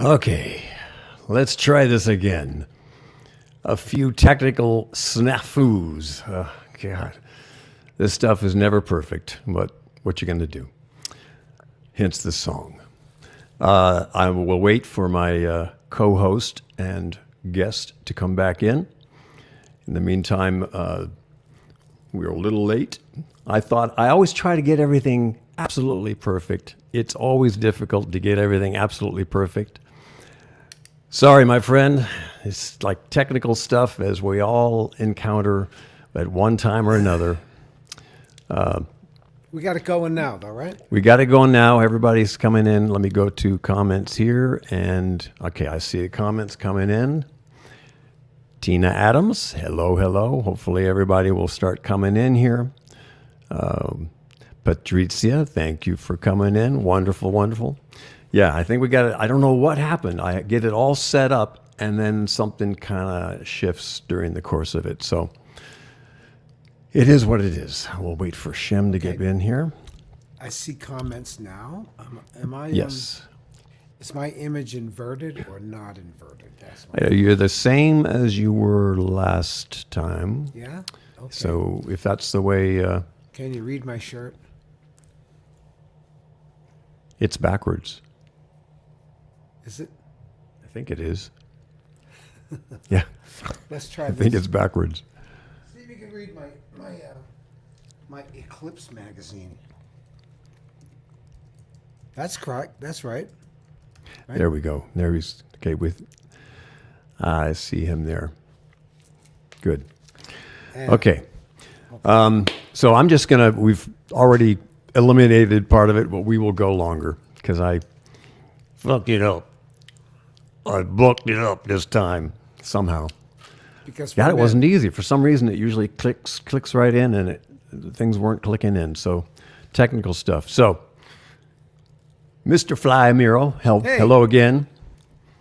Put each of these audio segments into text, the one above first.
Okay, let's try this again. A few technical snafus. Oh, God. This stuff is never perfect, but what you going to do? Hence the song. I will wait for my co-host and guest to come back in. In the meantime, we're a little late. I always try to get everything absolutely perfect. It's always difficult to get everything absolutely perfect. Sorry, my friend. It's like technical stuff as we all encounter at one time or another. We got it going now, though, right? We got it going now. Everybody's coming in. Let me go to comments here. And, okay, I see the comments coming in. Tina Adams, hello, hello. Hopefully everybody will start coming in here. Patrizia, thank you for coming in. Wonderful, wonderful. Yeah, I think we got it. I don't know what happened. I get it all set up, and then something kind of shifts during the course of it. So it is what it is. We'll wait for Shem to get in here. I see comments now. Am I? Yes. Is my image inverted or not inverted? That's You're the same as you were last time. Yeah? Okay. So if that's the way... Can you read my shirt? It's backwards. Is it? I think it is. Yeah. Let's try I this. think it's backwards. See if you can read my Eclipse magazine. That's correct. That's right. There we go. There he's okay with. I see him there. Good. Okay. So I'm just gonna. We've already eliminated part of it, but we will go longer because I fucked it up. I booked it up this time somehow. Because it wasn't easy. For some reason, it usually clicks right in, and things weren't clicking in. So technical stuff. So, Mr. Fly Miro, hello again.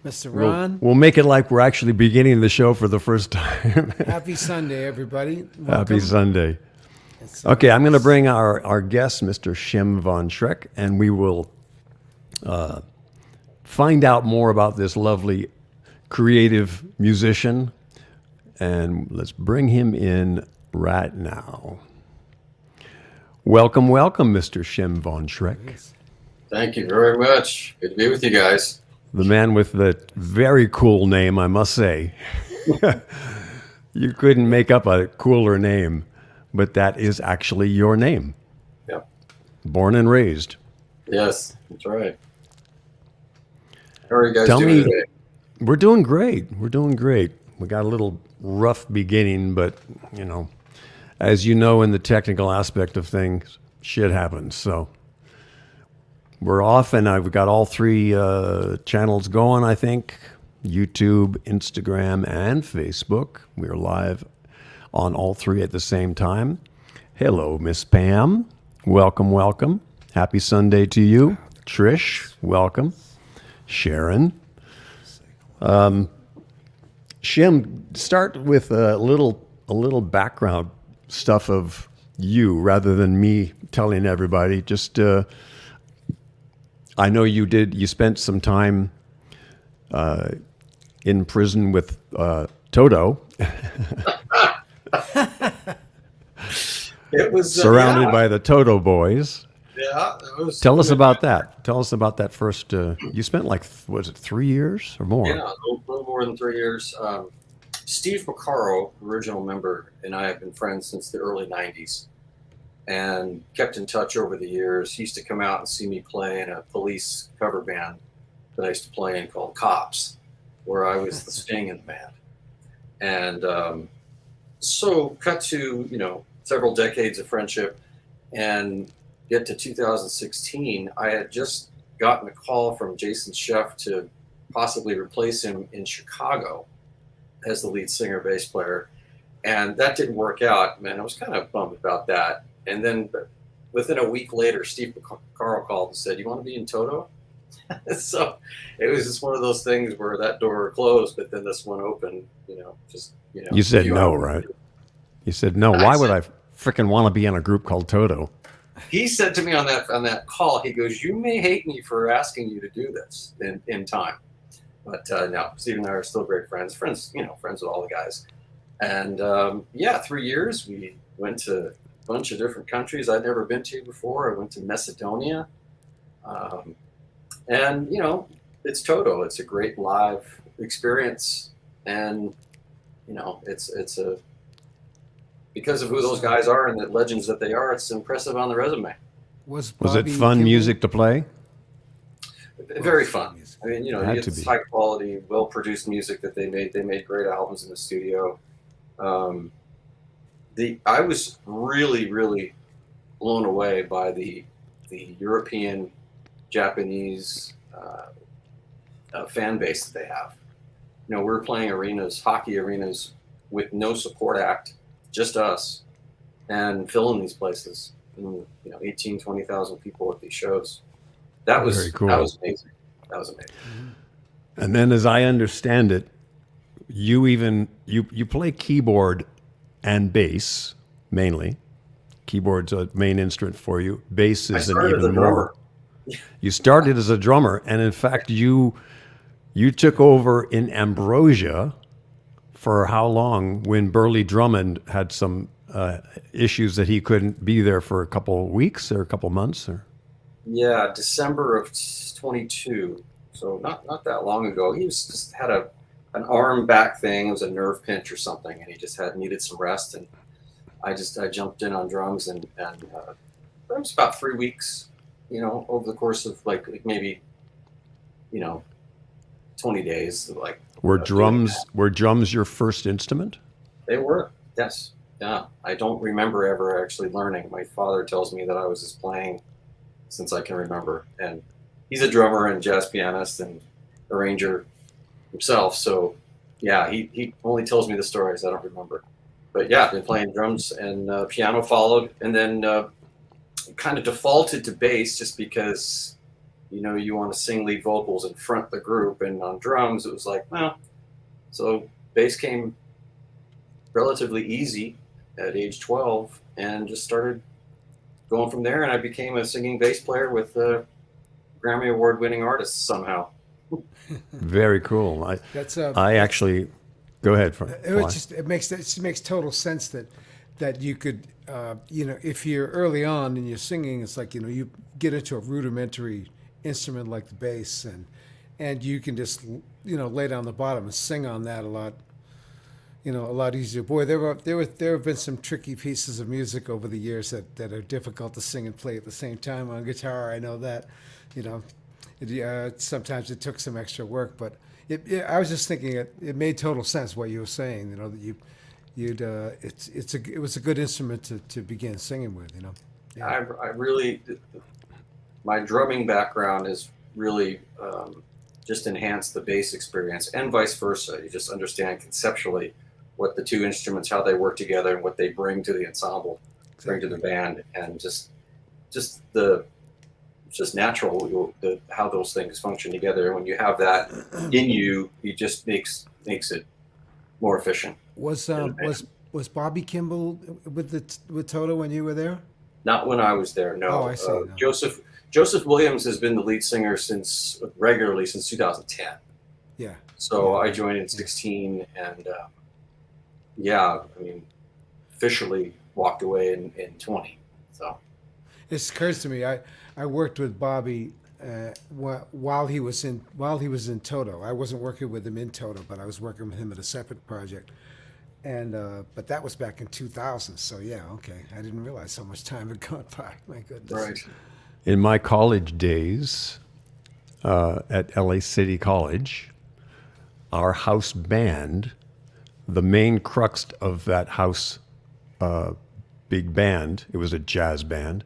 Mr. Ron. We'll make it like we're actually beginning the show for the first time. Happy Sunday, everybody. Welcome. Happy Sunday. Okay, I'm going to bring our guest, Mr. Shim Von Shrek, and we will find out more about this lovely creative musician. And let's bring him in right now. Welcome, welcome, Mr. Shim Von Shrek. Thank you very much. Good to be with you guys. The man with the very cool name, I must say. You couldn't make up a cooler name, but that is actually your name. Yep. Born and raised. Yes, that's right. How are you guys doing today? We're doing great. We're doing great. We got a little rough beginning, but, you know, as you know, in the technical aspect of things, shit happens. So we're off, and I've got all three channels going, I think. YouTube, Instagram, and Facebook. We're live on all three at the same time. Hello, Miss Pam. Welcome, welcome. Happy Sunday to you. Trish, welcome. Sharon. Shim, start with a little background stuff of you rather than me telling everybody. Just, I know you spent some time in prison with Toto. It was surrounded by the Toto boys. Yeah, it was. Tell us about that. Tell us about that first. You spent like, was it 3 years or more? Yeah, a little more than 3 years. Steve McCarro, original member, and I have been friends since the early '90s, and kept in touch over the years. He used to come out and see me play in a Police cover band that I used to play in called Cops, where I was the Sting in the band. And so, cut to several decades of friendship, and get to 2016. I had just gotten a call from Jason Scheff to possibly replace him in Chicago as the lead singer bass player, and that didn't work out. Man, I was kind of bummed about that. And then within a week later, Steve Carl called and said, "You want to be in Toto?" So it was just one of those things where that door closed, but then this one opened. You said a few no, hours right? later. You said no. And Why would said, I freaking want to be in a group called Toto? he said to me on that call, he goes, "You may hate me for asking you to do this in time, but no, Steve and I are still great friends, friends with all the guys." And 3 years we went to a bunch of different countries I'd never been to before. I went to Macedonia, and it's Toto. It's a great live experience, and it's a because of who those guys are and the legends that they are. It's impressive on the resume. Was Was it Bobby fun Kimball- music to play? Very fun. I mean, you Had get to this be. high quality, well produced music that they made. They made great albums in the studio. Um, I was really, really blown away by the European, Japanese fan base that they have. We're playing arenas, hockey arenas, with no support act, just us, and filling these places. 18, 20,000 people at these shows. That was Very cool. That was amazing. That was amazing. And then, as I understand it, you play keyboard and bass mainly. Keyboard's a main instrument for you. Bass I is an started as a even more. drummer. You started as a drummer, and in fact, you took over in Ambrosia for how long? When Burley Drummond had some issues that he couldn't be there for a couple of weeks or a couple of months, or Yeah, December of 22. So not that long ago. He was just had an arm back thing. It was a nerve pinch or something, and he just needed some rest. And I jumped in on drums, and it was about 3 weeks. Over the course of like maybe 20 days. Like were doing drums your first instrument? They were, yes. Yeah. I don't remember ever actually learning. My father tells me that I was just playing since I can remember. And he's a drummer and jazz pianist and arranger himself. So, yeah, he only tells me the stories. I don't remember. But, yeah, I've been playing drums, and piano followed. And then kind of defaulted to bass just because, you want to sing lead vocals in front of the group. And on drums, it was like, well, so bass came relatively easy at age 12 and just started going from there. And I became a singing bass player with Grammy Award winning artists somehow. Very cool. That's I actually go ahead. it makes total sense that you could if you're early on and you're singing, it's like you get into a rudimentary instrument like the bass, and you can just lay down the bottom and sing on that a lot easier. Boy, there have been some tricky pieces of music over the years that are difficult to sing and play at the same time on guitar. I know that, sometimes it took some extra work, but I was just thinking it made total sense what you were saying. That it was a good instrument to begin singing with. Yeah. I really, my drumming background is really just enhanced the bass experience, and vice versa. You just understand conceptually what the two instruments, how they work together, and what they bring to the ensemble, bring to the band, and just natural how those things function together. And when you have that in you, it just makes it more efficient. Was Bobby Kimball with Toto when you were there? Not when I was there. No. Oh, I see. No. Joseph Williams has been the lead singer regularly since 2010. Yeah. So I joined in 16, and officially walked away in 20. So. This occurs to me. I worked with Bobby while he was in Toto. I wasn't working with him in Toto, but I was working with him at a separate project. And but that was back in 2000. So yeah, okay. I didn't realize so much time had gone by. My goodness. Right. In my college days at LA City College, our house band, the main crux of that house big band, it was a jazz band,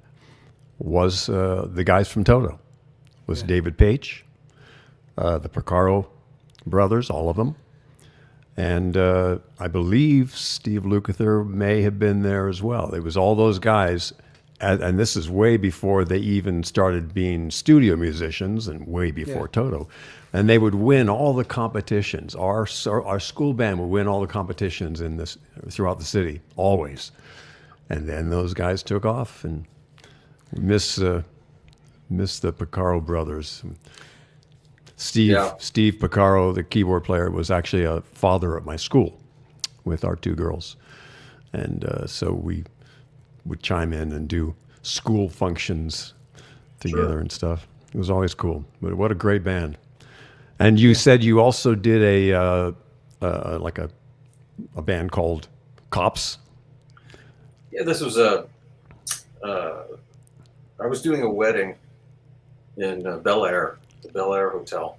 was the guys from Toto. Was David Page, the Porcaro brothers, all of them. And I believe Steve Lukather may have been there as well. It was all those guys, and this is way before they even started being studio musicians and way before Toto. And they would win all the competitions. Our school band would win all the competitions throughout the city, always. And then those guys took off, and we miss the Porcaro brothers. Steve Porcaro, the keyboard player, was actually a father at my school with our two girls. And so we would chime in and do school functions together and stuff. It was always cool. But what a great band. And you said you also did a band called Cops? Yeah, this was I was doing a wedding in Bel Air, the Bel Air Hotel.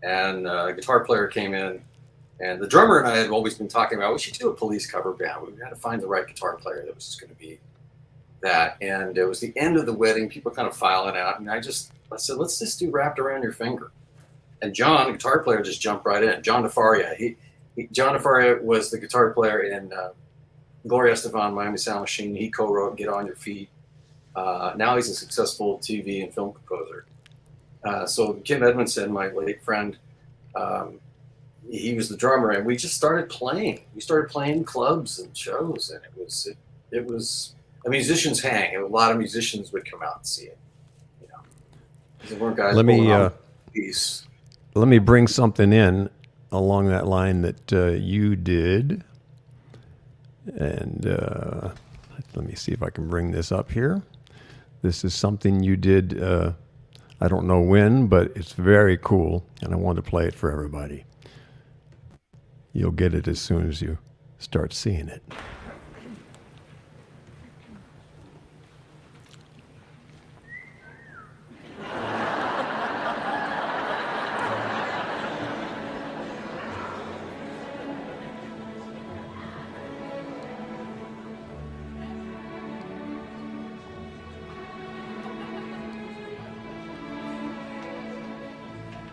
And a guitar player came in, and the drummer and I had always been talking about, we should do a Police cover band. We had to find the right guitar player that was just going to be that. And it was the end of the wedding, people kind of filing out. And I said, let's just do Wrapped Around Your Finger. And John, the guitar player, just jumped right in. John DeFaria. John DeFaria was the guitar player in Gloria Estefan, Miami Sound Machine. He co-wrote Get On Your Feet. Now he's a successful TV and film composer. So Kim Edmondson, my late friend, he was the drummer, and we just started playing. We started playing clubs and shows, and it was a musician's hang. A lot of musicians would come out and see it. You know, there weren't guys pulling out piece. Let me bring something in along that line that you did, and let me see if I can bring this up here. This is something you did. I don't know when, but it's very cool, and I want to play it for everybody. You'll get it as soon as you start seeing it.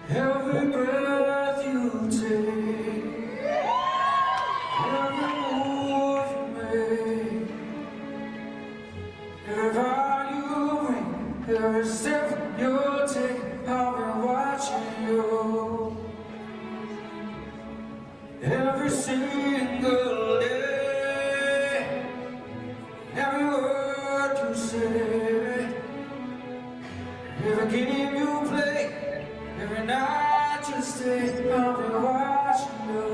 Every breath you take, every move you make, every vow you bring, every step you take, I'll be watching you. Every single day, every word you say, every game you play. Every night you stay, I'll be watching you.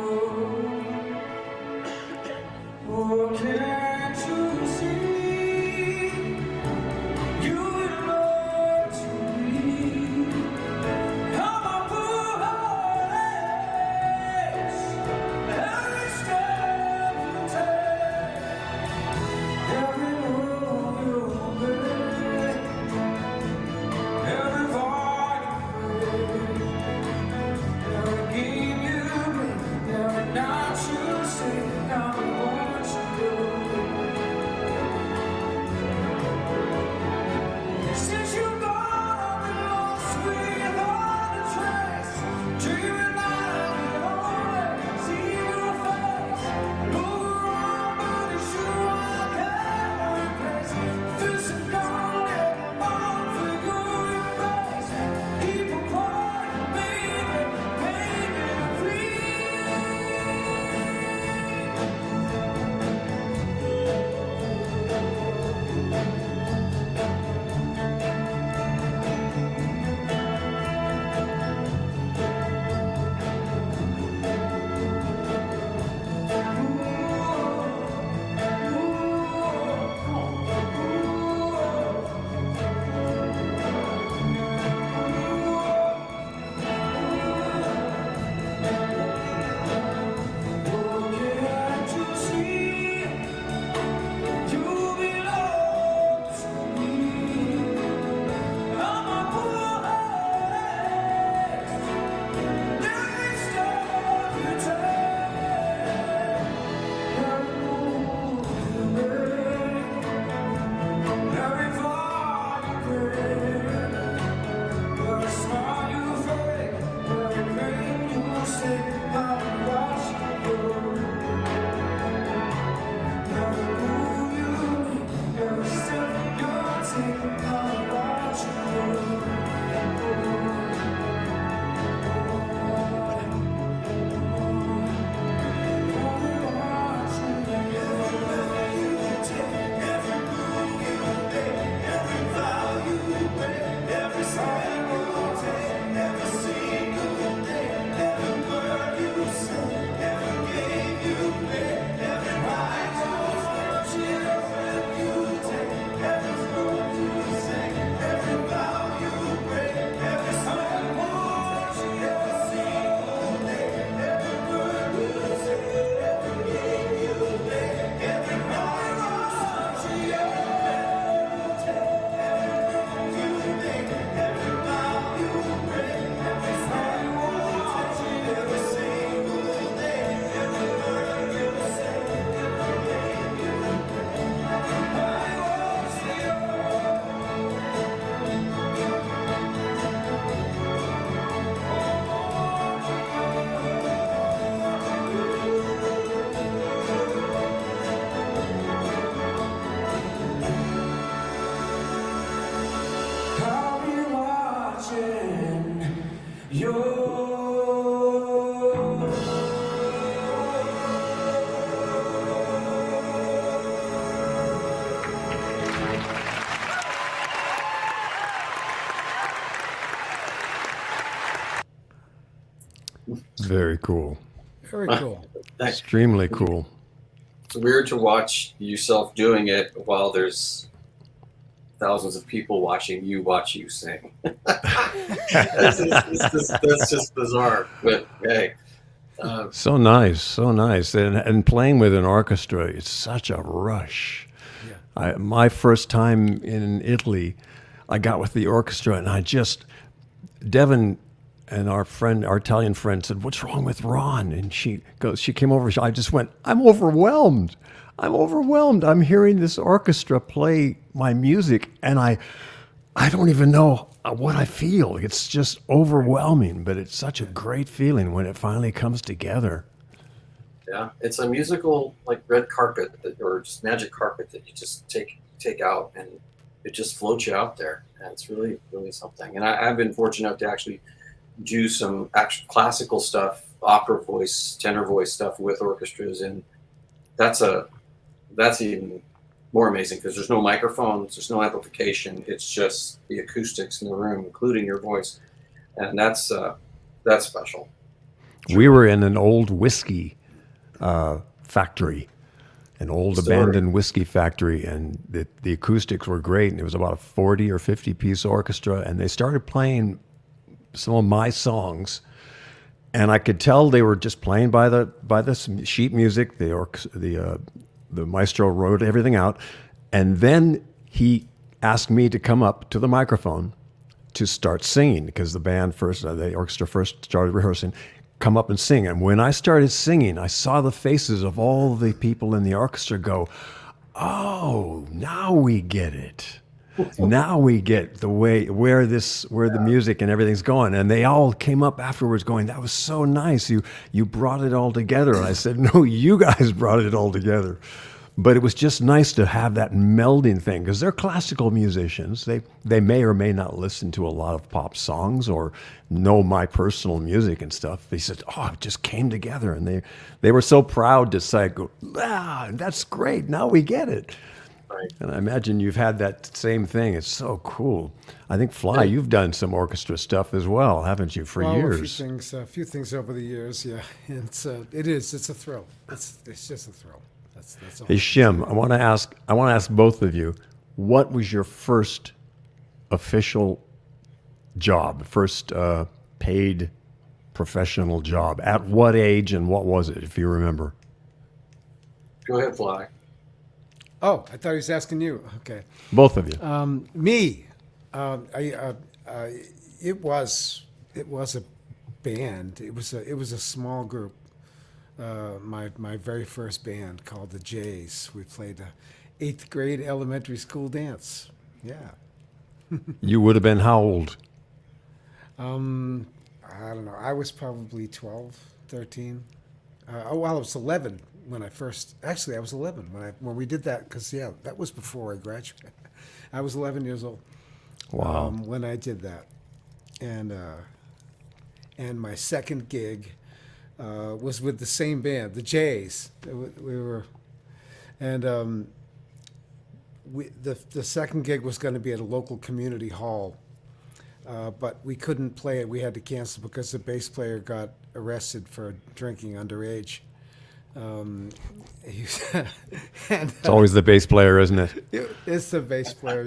Oh, can't you see? You belong to me. I'm a blue horse. Every step Very cool. Very cool. Extremely cool. It's weird to watch yourself doing it while there's thousands of people watching you sing. That's just bizarre. But hey, So nice, so nice. And playing with an orchestra, it's such a rush. Yeah. My first time in Italy, I got with the orchestra, and Devin and our Italian friend said, "What's wrong with Ron?" And she came over. I just went, "I'm overwhelmed. I'm overwhelmed. I'm hearing this orchestra play my music, and I don't even know what I feel. It's just overwhelming, but it's such a great feeling when it finally comes together." yeah, it's a musical like red carpet or just magic carpet that you just take out, and it just floats you out there, and it's really really something. And I've been fortunate enough to actually do some actual classical stuff, opera voice, tenor voice stuff with orchestras, and that's even more amazing because there's no microphones, there's no amplification. It's just the acoustics in the room, including your voice, and that's special. We were in an old whiskey factory, an old abandoned whiskey factory, and the acoustics were great. And it was about a 40 or 50 piece orchestra, and they started playing some of my songs, and I could tell they were just playing by the sheet music. The maestro wrote everything out, and then he asked me to come up to the microphone to start singing because the orchestra first started rehearsing. Come up and sing. And when I started singing, I saw the faces of all the people in the orchestra go, "Oh, now we get it. Now we get the way where the music and everything's going." And they all came up afterwards going, "That was so nice. You brought it all together." And I said, "No, you guys brought it all together." But it was just nice to have that melding thing because they're classical musicians. They may or may not listen to a lot of pop songs or know my personal music and stuff. They said, "Oh, it just came together." And they were so proud to say, "That's great. Now we get it." Right. And I imagine you've had that same thing. It's so cool. I think, Fly, you've done some orchestra stuff as well, haven't you, for years? A few things over the years. Yeah, it's a thrill. It's just a thrill. That's all. Hey, Shim, I want to ask both of you, what was your first official job, first paid professional job? At what age and what was it, if you remember? Go ahead, Fly. Oh, I thought he was asking you. Okay. Both of you. Me, it was a band. It was a small group. My very first band called the Jays. We played a 8th grade elementary school dance. Yeah. You would have been how old? I don't know. I was probably 12, 13. I was 11 when I first. Actually, I was 11 when we did that because that was before I graduated. I was 11 years old. Wow. When I did that, and my second gig was with the same band, the Jays. We were, and the second gig was going to be at a local community hall. But we couldn't play it. We had to cancel because the bass player got arrested for drinking underage. It's always the bass player, isn't it? It's the bass player,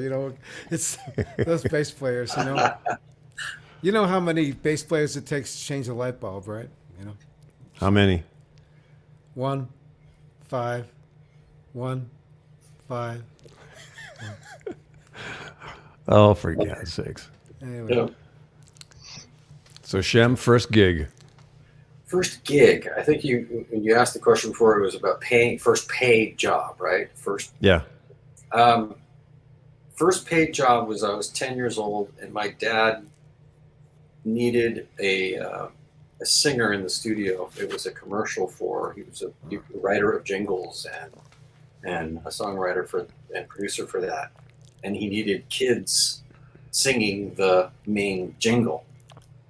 It's those bass players, You know how many bass players it takes to change a light bulb, right? How many? 1, 5, 1, 5. Oh, for God's sakes. Anyway. Yeah. So, Shem, first gig. First gig. I think you asked the question before. It was about first paid job, right? Yeah. First paid job was I was 10 years old, and my dad needed a singer in the studio. It was a commercial he was a writer of jingles and a songwriter and producer for that, and he needed kids singing the main jingle.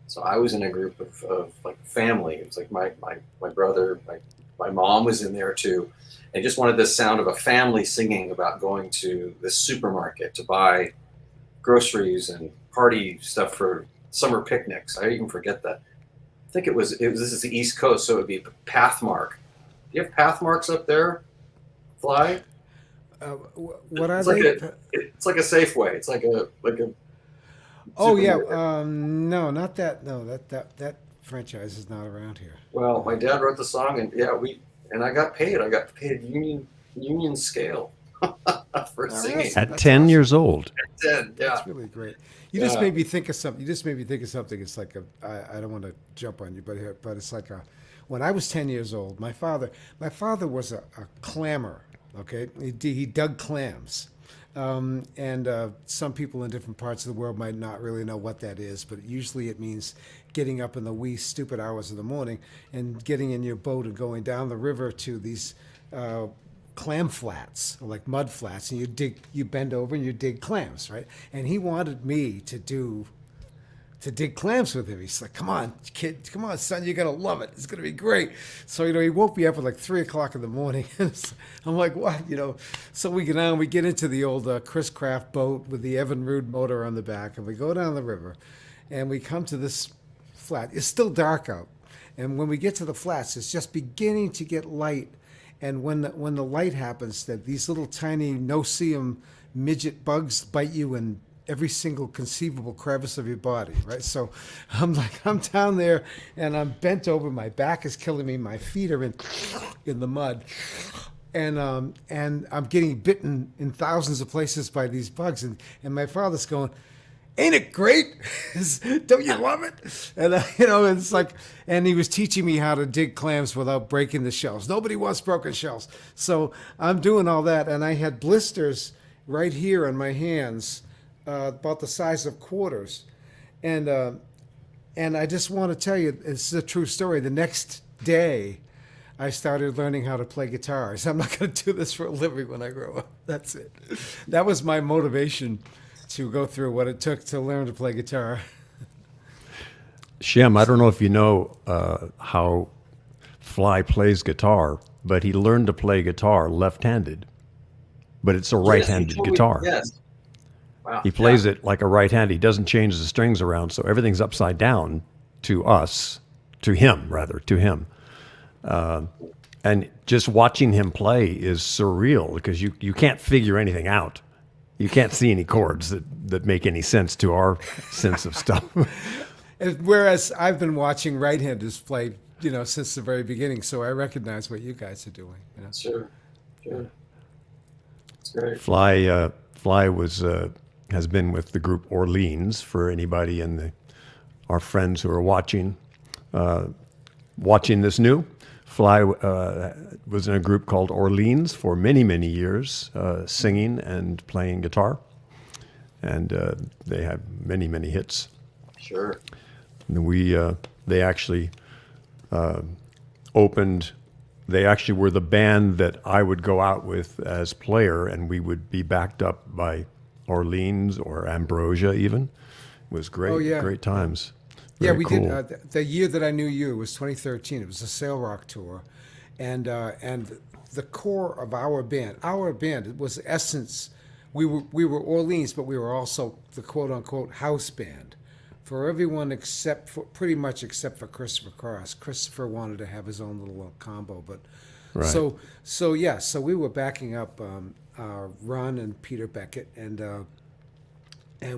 So I was in a group of like family. It was like my brother, my mom was in there too. And just wanted the sound of a family singing about going to the supermarket to buy groceries and party stuff for summer picnics. I even forget that. I think this is the East Coast, so it would be Pathmark. Do you have Pathmarks up there, Fly? What are It's like they? it's like a Safeway. It's like a Oh yeah, supermarket. no, not that. No, that franchise is not around here. Well, my dad wrote the song, and yeah, I got paid. I got paid union scale for All singing. right, At that's 10 awesome. years old. Yeah, That's really great. You just yeah, made me think of something. You just made me think of something. It's like I don't want to jump on you, but it's like when I was 10 years old, my father was a clammer. Okay, he dug clams. And some people in different parts of the world might not really know what that is, but usually it means getting up in the wee stupid hours of the morning and getting in your boat and going down the river to these uh, clam flats, or like mud flats, and you bend over and you dig clams, right? And he wanted me to dig clams with him. He's like, "Come on, kid, come on, son, you're gonna love it. It's gonna be great." So he woke me up at like 3 o'clock in the morning. I'm like, "What?" So we get on, we get into the old Chris Craft boat with the Evan Rude motor on the back, and we go down the river, and we come to this flat. It's still dark out, and when we get to the flats, it's just beginning to get light. And when the light happens, that these little tiny no-see-um midget bugs bite you in every single conceivable crevice of your body, right? So I'm down there and I'm bent over. My back is killing me. My feet are in the mud, and I'm getting bitten in thousands of places by these bugs. And my father's going, "Ain't it great? Don't you love it?" And it's like, and he was teaching me how to dig clams without breaking the shells. Nobody wants broken shells. So I'm doing all that, and I had blisters right here on my hands, about the size of quarters, and I just want to tell you, it's a true story. The next day, I started learning how to play guitar. So I'm not going to do this for a living when I grow up. That's it. That was my motivation to go through what it took to learn to play guitar. Shem, I don't know if you know how Fly plays guitar, but he learned to play guitar left-handed. But it's a yes, you right-handed told me. guitar. Yes, wow, He yeah, plays it like a right hand. He doesn't change the strings around, so everything's upside down to us, to him, rather, to him. And just watching him play is surreal because you can't figure anything out. You can't see any chords that make any sense to our sense of stuff. Whereas I've been watching right-handers play, since the very beginning, so I recognize what you guys are doing. sure, sure, it's great. Fly has been with the group Orleans for anybody our friends who are watching this new. Fly was in a group called Orleans for many, many years, singing and playing guitar. And they have many, many hits. Sure. And they actually opened, they actually were the band that I would go out with as player, and we would be backed up by Orleans or Ambrosia even. It was great, Oh yeah, great times. yeah. Very We cool. did. The year that I knew you was 2013. It was a Sail Rock tour, and the core of our band, it was essence. We were Orleans, but we were also the quote unquote house band for everyone pretty much except for Christopher Cross. Christopher wanted to have his own little combo, but Right. so we were backing up Ron and Peter Beckett, and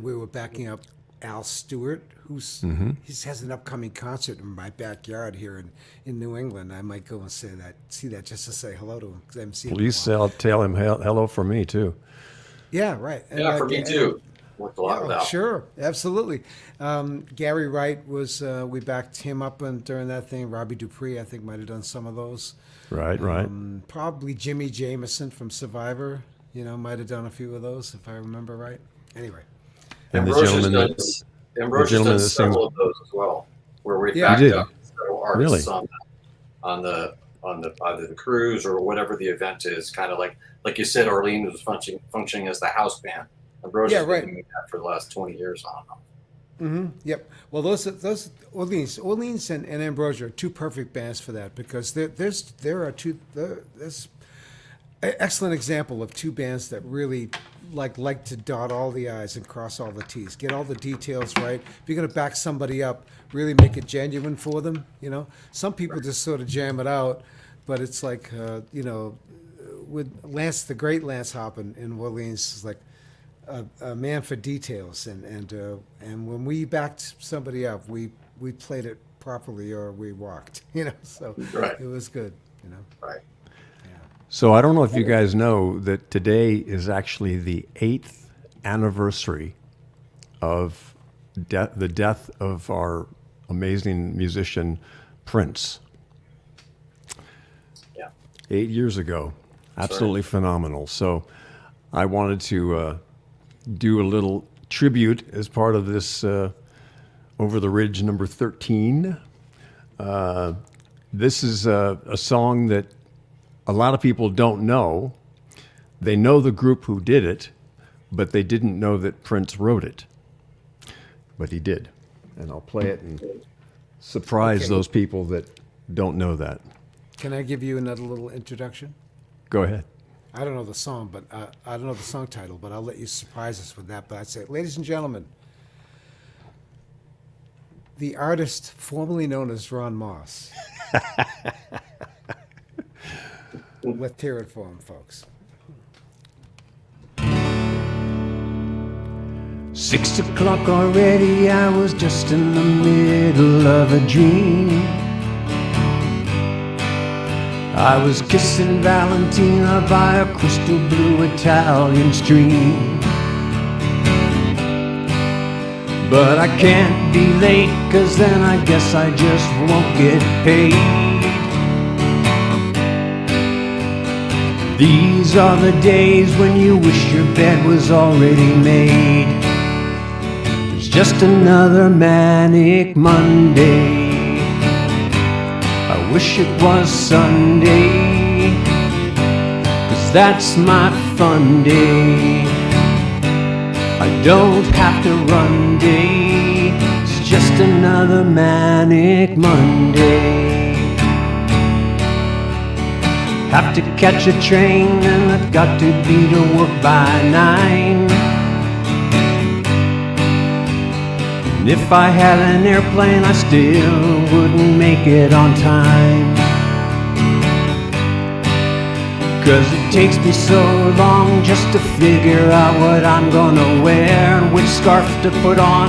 we were backing up Al Stewart, he has an upcoming concert in my backyard here in New England. I might go and see that just to say hello to him because I haven't seen him in a Please while. tell him hello from me too. Yeah, right. And Yeah, for me too. Worked a lot with Al. sure, absolutely. Gary Wright we backed him up during that thing. Robbie Dupree, I think, might have done some of those. Right. Probably Jimmy Jameson from Survivor, might have done a few of those if I remember right. Anyway, And the Ambrosia's gentleman done, that Ambrosia's gentleman done that sings. several of those as well, where we Yeah. You backed did. up several Really? artists on the either the cruise or whatever the event is. Kind of like you said, Orleans was functioning as the house band. yeah, Ambrosia's been right. doing that for the last 20 years on and on. Yep. Well, those Orleans and Ambrosia are two perfect bands for that because there's an excellent example of two bands that really like to dot all the I's and cross all the T's, get all the details right. If you're going to back somebody up, really make it genuine for them. You know, some people just sort of jam it out, but it's like with Lance, the great Lance Hop in Orleans, is like a man for details, and when we backed somebody up, we played it properly or we walked, so Right. it was good, Right. So I don't know if you guys know that today is actually the 8th anniversary of the death of our amazing musician Prince. Yeah. 8 years ago. Absolutely phenomenal. So I wanted to do a little tribute as part of this Over the Ridge number 13. This is a song that a lot of people don't know. They know the group who did it, but they didn't know that Prince wrote it. But he did. And I'll play it and surprise those people that don't know that. Can I give you another little introduction? Go ahead. I don't know the song, but I don't know the song title, but I'll let you surprise us with that. But I'd say, ladies and gentlemen, the artist formerly known as Ron Moss. Let's hear it for him, folks. 6 o'clock already, I was just in the middle of a dream. I was kissing Valentina by a crystal blue Italian stream. But I can't be late, 'cause then I guess I just won't get paid. These are the days when you wish your bed was already made. It's just another manic Monday. I wish it was Sunday, 'cause that's my fun day. I don't have to run day. It's just another manic Monday. Have to catch a train and I've got to be to work by 9. And if I had an airplane, I still wouldn't make it on time. 'Cause it takes me so long just to figure out what I'm gonna wear and which scarf to put on.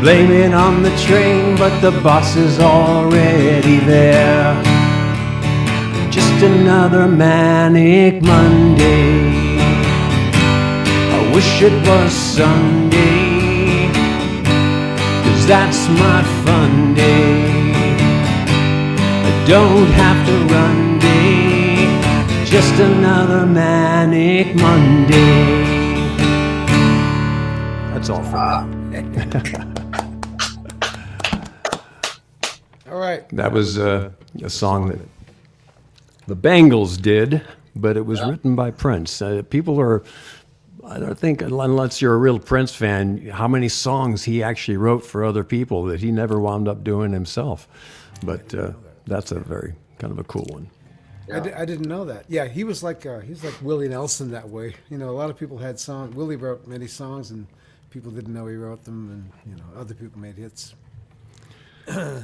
Blame it on the train, but the boss is already there. Just another manic Monday. I wish it was Sunday, 'cause that's my fun day. I don't have to run day, just another manic Monday. That's all for me. All right. That was a song that the Bangles did, but it was written by Prince. People are, I don't think, unless you're a real Prince fan, how many songs he actually wrote for other people that he never wound up doing himself. But that's a very kind of a cool one. I didn't know that. Yeah, he was like Willie Nelson that way. A lot of people had songs. Willie wrote many songs, and people didn't know he wrote them, and other people made hits.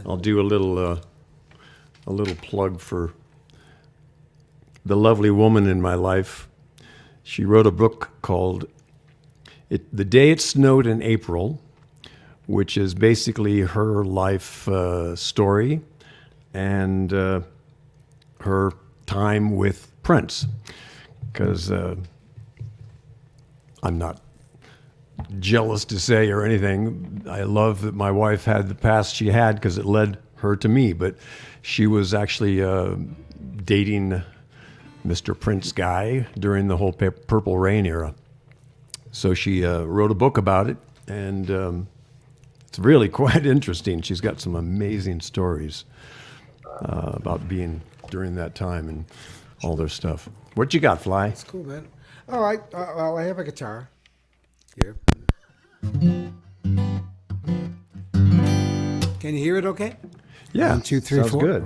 I'll do a little plug for the lovely woman in my life. She wrote a book called The Day It Snowed in April, which is basically her life story and her time with Prince. Because I'm not jealous to say or anything. I love that my wife had the past she had because it led her to me. But she was actually dating Mr. Prince guy during the whole Purple Rain era. So she wrote a book about it, and it's really quite interesting. She's got some amazing stories about being during that time and all their stuff. What you got, Fly? It's cool, man. All right. Well, I have a guitar here. Can you hear it okay? Yeah. 1, 2, 3, sounds 4. good.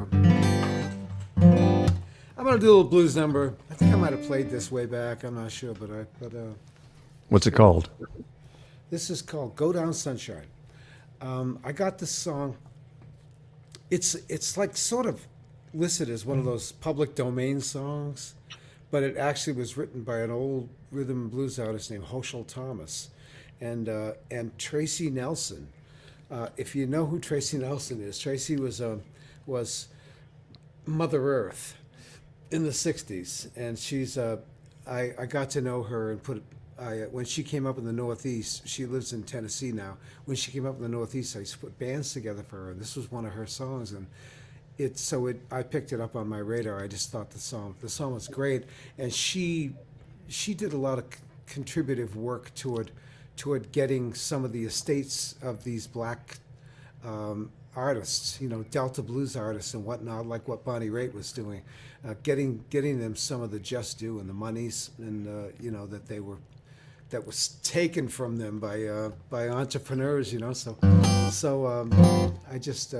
I'm gonna do a little blues number. I think I might have played this way back. I'm not sure, but What's it called? this is called "Go Down Sunshine." I got this song. It's like sort of listed as one of those public domain songs, but it actually was written by an old rhythm and blues artist named Hochul Thomas, and Tracy Nelson. If you know who Tracy Nelson is, Tracy was Mother Earth in the '60s, and she's I got to know her and when she came up in the Northeast. She lives in Tennessee now. When she came up in the Northeast, I used to put bands together for her, and this was one of her songs, and I picked it up on my radar. I just thought the song was great, and she did a lot of contributive work toward getting some of the estates of these black artists, Delta blues artists and whatnot, like what Bonnie Raitt was doing, getting them some of the just due and the monies, and that was taken from them by entrepreneurs, So I just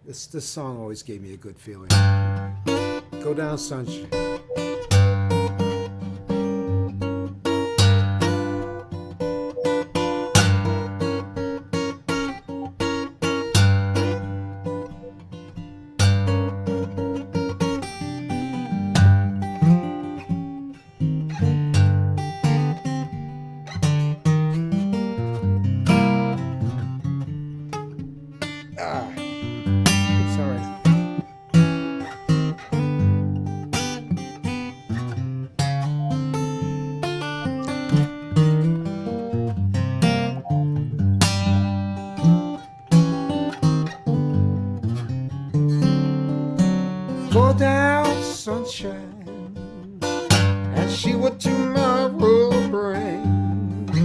this song always gave me a good feeling. Go Down Sunshine. It's all right. Go down, sunshine, and see what tomorrow brings.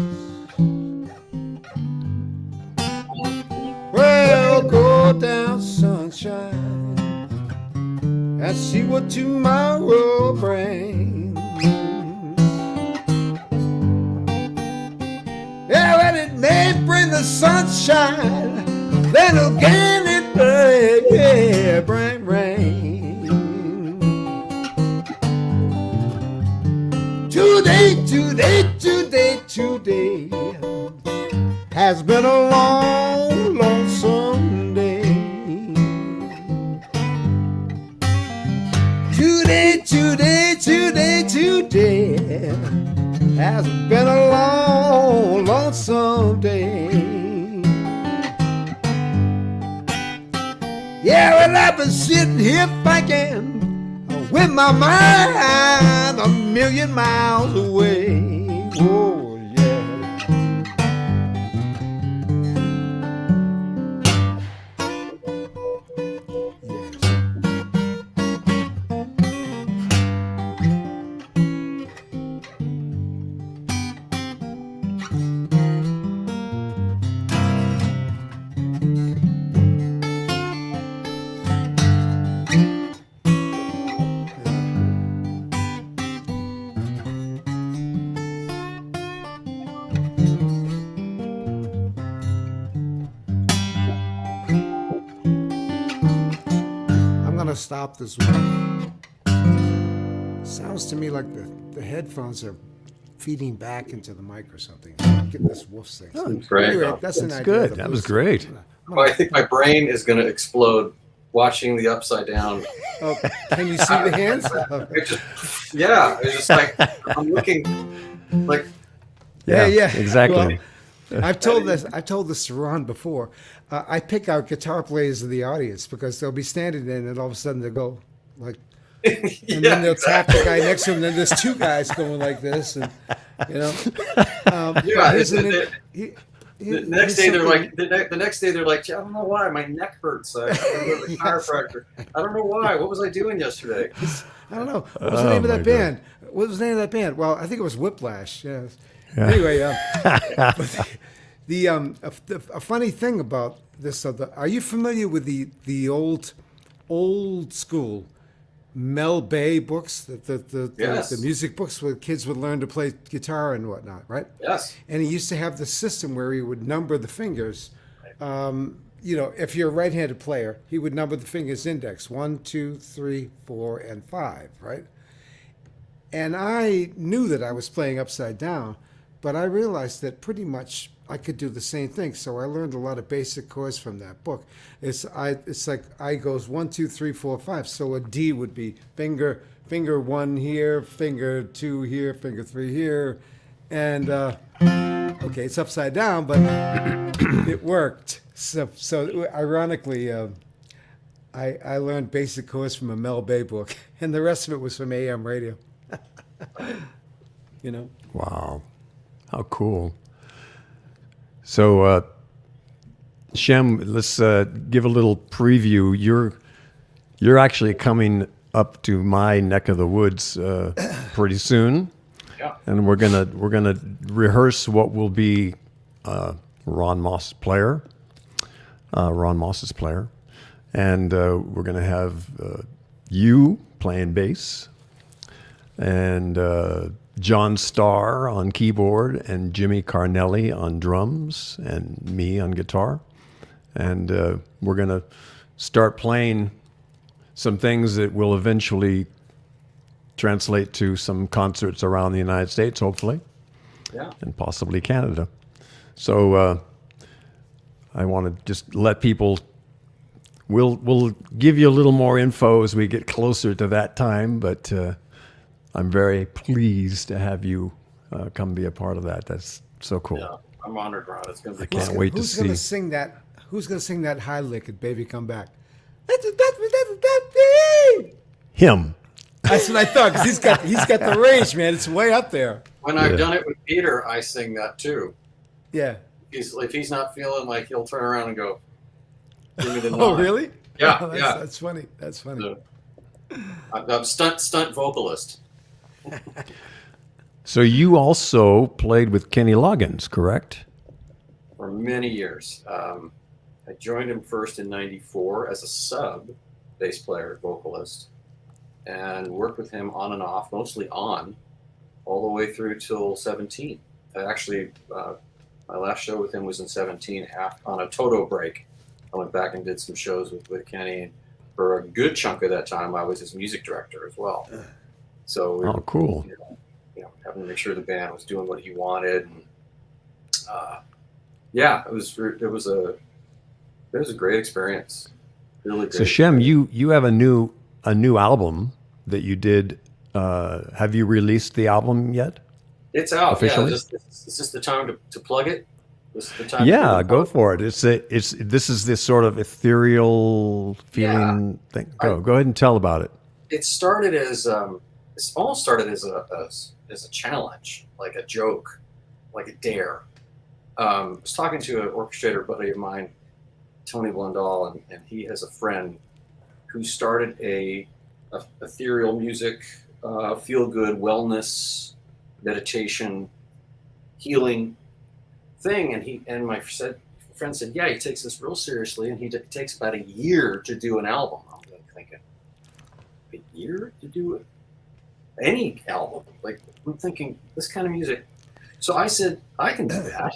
Well, go down, sunshine, and see what tomorrow brings. Yeah, well, it may bring the sunshine, then again it may bring rain. Today has been a long, lonesome day. Today has been a long, lonesome day. Yeah, well, I've been sitting here thinking with my mind a million miles away. Oh, yeah. I'm gonna stop this one. Sounds to me like the headphones are feeding back into the mic or something. I'm getting this wolf thing. Great. Anyway, that's an That's idea. good. The That was blues- great. Well, I think my brain is going to explode watching the upside down. Oh, can you see the hands? It's just like I'm looking like Yeah. Exactly. I've told this to Ron before. I pick out guitar players in the audience because they'll be standing there and then all of a sudden they'll go like, and then they'll tap the guy next to him. And then there's two guys going like this, and Yeah, here's an- the he- next here's day they're something- like the next day they're like, "Gee, I don't know why my neck hurts. I go to the chiropractor. I don't know why. What was I doing yesterday? I don't know. What was the name of my that band? What was the name of that band? Well, I think it was Whiplash. Yes. Yeah. Anyway, a funny thing about this, are you familiar with the old school Mel Bay books, Yes. the music books where kids would learn to play guitar and whatnot, right? Yes. And he used to have the system where he would number the fingers. If you're a right-handed player, he would number the fingers index 1, 2, 3, 4, and 5, right? And I knew that I was playing upside down, but I realized that pretty much I could do the same thing. So I learned a lot of basic chords from that book. It's like I goes 1, 2, 3, 4, 5. So a D would be finger 1 here, finger 2 here, finger 3 here, and okay, it's upside down, but it worked. So ironically, I learned basic chords from a Mel Bay book, and the rest of it was from AM radio. Wow. How cool. So, Shem, let's give a little preview. You're actually coming up to my neck of the woods pretty soon. Yeah. And we're gonna rehearse what will be Ron Moss's player, and we're gonna have you playing bass, and John Starr on keyboard, and Jimmy Carnelli on drums, and me on guitar, and we're gonna start playing some things that will eventually translate to some concerts around the United States, hopefully, Yeah. and possibly Canada. So I want to just let people. We'll give you a little more info as we get closer to that time, but I'm very pleased to have you come be a part of that. That's so cool. Yeah. I'm honored, Ron. It's going to be Can't wait to Who's gonna see. sing that? Who's gonna sing that high lick at "Baby Come Back"? Him. That's what I thought, because he's got the range, man. It's way up there. When I've done it with Peter, I sing that too. Yeah. If he's not feeling like, he'll turn around and go, give me the Oh, nod. really? Yeah, Oh, yeah. That's funny. That's funny. So, I'm stunt vocalist. So you also played with Kenny Loggins, correct? For many years. I joined him first in '94 as a sub bass player, vocalist, and worked with him on and off, mostly on, all the way through till 17. I actually, my last show with him was in 17 on a Toto break. I went back and did some shows with Kenny, and for a good chunk of that time, I was his music director as well. So we Oh, cool. having to make sure the band was doing what he wanted. And, yeah, it was a great experience. Really great. So Shem, you have a new album that you did. Have you released the album yet? It's out. Officially? Yeah, is this the time to plug it? This is the time. Yeah, to go for it. This is this sort of ethereal feeling thing. Go ahead and tell about it. It started as it's almost started as a challenge, like a joke, like a dare. I was talking to an orchestrator buddy of mine, Tony Blundell, and he has a friend who started a ethereal music, feel good wellness, meditation, healing thing. And my friend said, yeah, he takes this real seriously, and he takes about a year to do an album. I'm thinking, a year to do any album? Like, I'm thinking this kind of music. So I said, I can do that.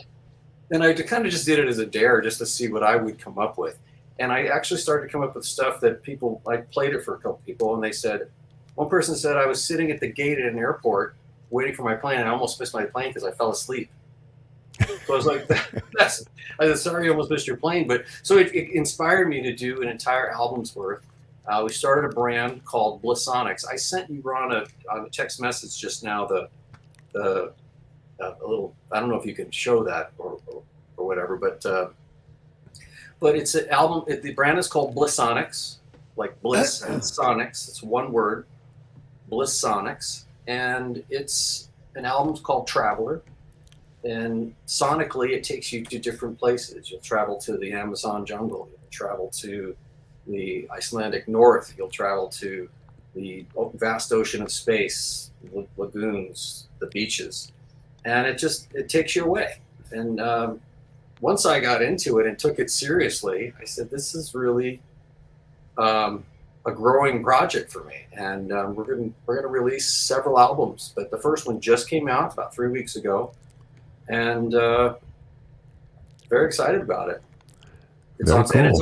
And I kind of just did it as a dare, just to see what I would come up with. And I actually started to come up with stuff that I played it for a couple people, and they said, one person said, I was sitting at the gate at an airport waiting for my plane, and I almost missed my plane because I fell asleep. So I was like, I said, sorry, I almost missed your plane. But so it inspired me to do an entire album's worth. We started a brand called Blissonics. I sent you, Ron, on a text message just now, a little, I don't know if you can show that or whatever, but it's an album. The brand is called Blissonics, like Bliss and Sonics. It's one word, Blissonics, and it's an album called Traveler. And sonically, it takes you to different places. You'll travel to the Amazon jungle. You'll travel to the Icelandic north. You'll travel to the vast ocean of space, lagoons, the beaches, and it takes you away. And once I got into it and took it seriously, I said, this is really a growing project for me, and we're gonna release several albums. But the first one just came out about 3 weeks ago, and very excited about it. Very cool. And it's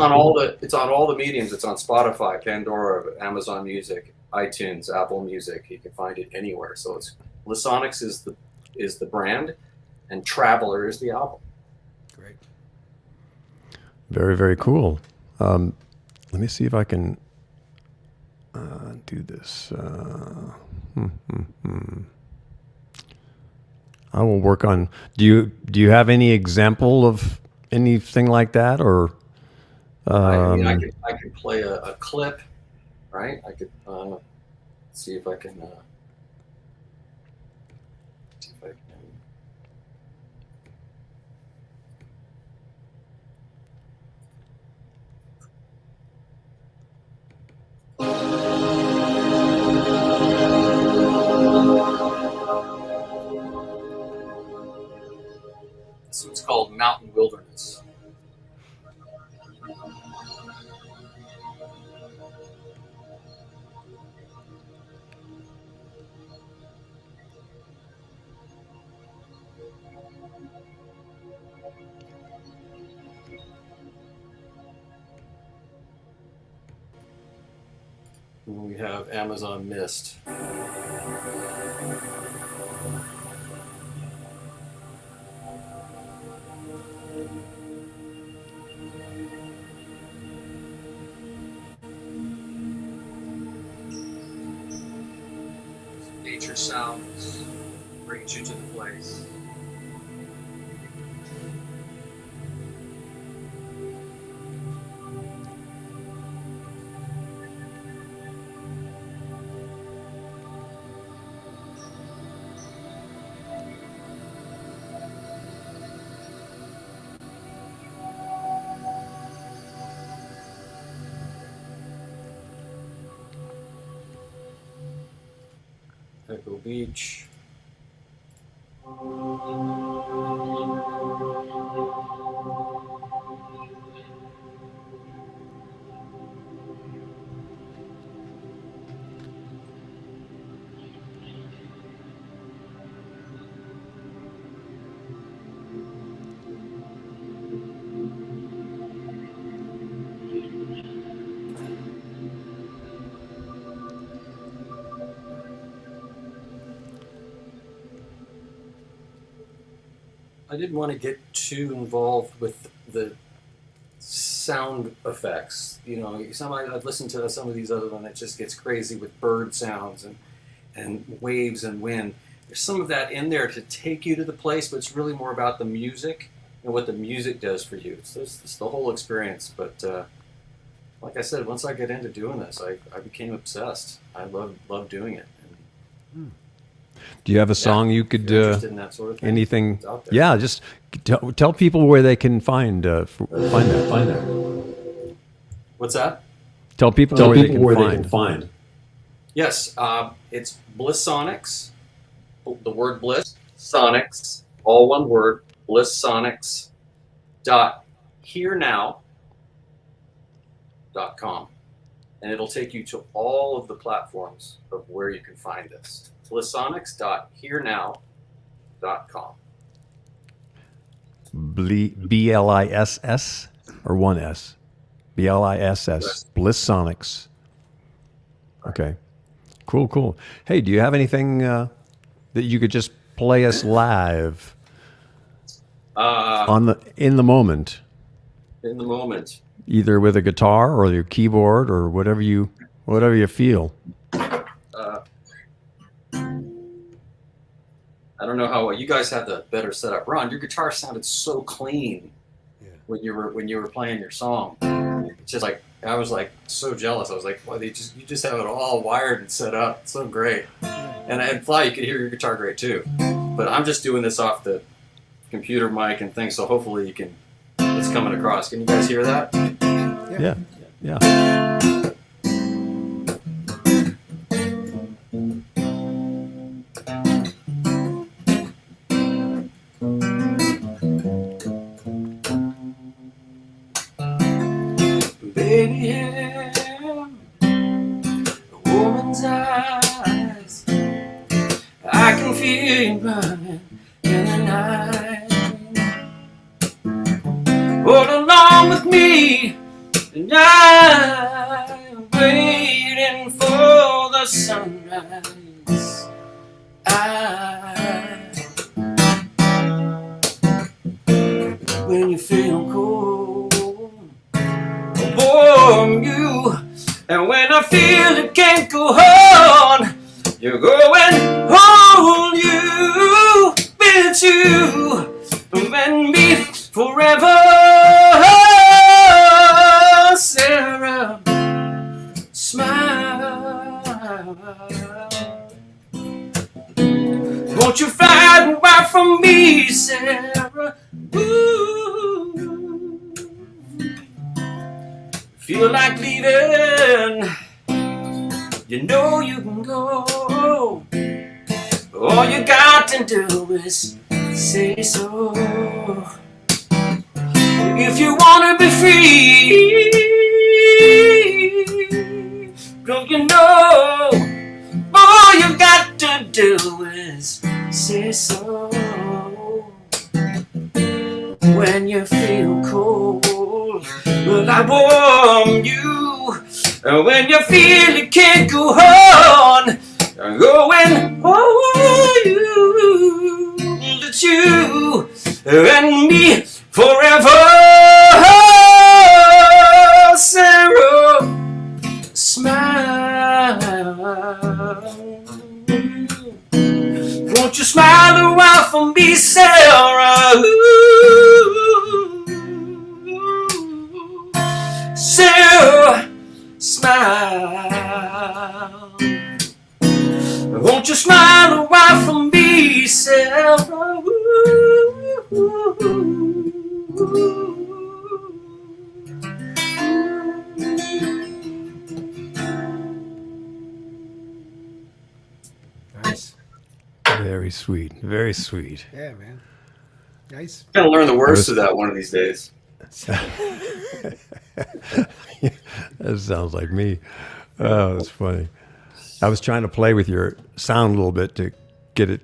on all the mediums. It's on Spotify, Pandora, Amazon Music, iTunes, Apple Music. You can find it anywhere. So it's Blisonics is the brand, and Traveler is the album. Great. Very, very cool. Let me see if I can do this. I will work on. Do you have any example of anything like that, or? I mean, I could play a clip, right? I could see if I can. See if I can. This one's called Mountain Wilderness. And we have Amazon Mist. Nature sounds brings you to the place. Echo Beach. I didn't want to get too involved with the sound effects. You know, I've listened to some of these other ones that just gets crazy with bird sounds and waves and wind. There's some of that in there to take you to the place, but it's really more about the music and what the music does for you. It's the whole experience. But like I said, once I get into doing this, I became obsessed. I love doing it. Do you have a song you could interested in that sort of thing? Anything? It's out there. Yeah, just tell people where they can find that. What's that? Tell people where they can find. Yes, it's Blisonics. The word Bliss, Sonics, all one word. Blisonics.hearnow.com, and it'll take you to all of the platforms of where you can find this. Blisonics.hearnow.com. BLISS or one S? BLISS. Blisonics. Okay. Cool. Hey, do you have anything that you could just play us live in the moment? In the moment. Either with a guitar or your keyboard or whatever you feel. I don't know how you guys have the better setup. Ron, your guitar sounded so clean when you were playing your song. It's just like I was like so jealous. I was like, well, you just have it all wired and set up. It's so great. And Fly, you could hear your guitar great too. But I'm just doing this off the computer mic and things, so hopefully it's coming across. Can you guys hear that? Yeah. Baby, me, and I'm waiting for the sunrise. When you feel cold, I'll warm you. And when I feel it can't go on, you go and hold you with you and me forever. Sarah, smile. Won't you fly away from me, Sarah? Ooh. Feel like leaving, you know you can go. All you got to do is say so. If you wanna be free, don't you know? All you got to do is say so. When you feel cold, well, I warm you. And when you feel you can't go on, I'm going hold you, let you and me forever. Sarah, smile. Won't you smile a while for me, Sarah? Sarah, smile. Won't you smile a while for me, Sarah? Nice. Very sweet. Very sweet. Yeah, man. Nice. I'm gonna learn the words to that one of these days. That sounds like me. Oh, that's funny. I was trying to play with your sound a little bit to get it.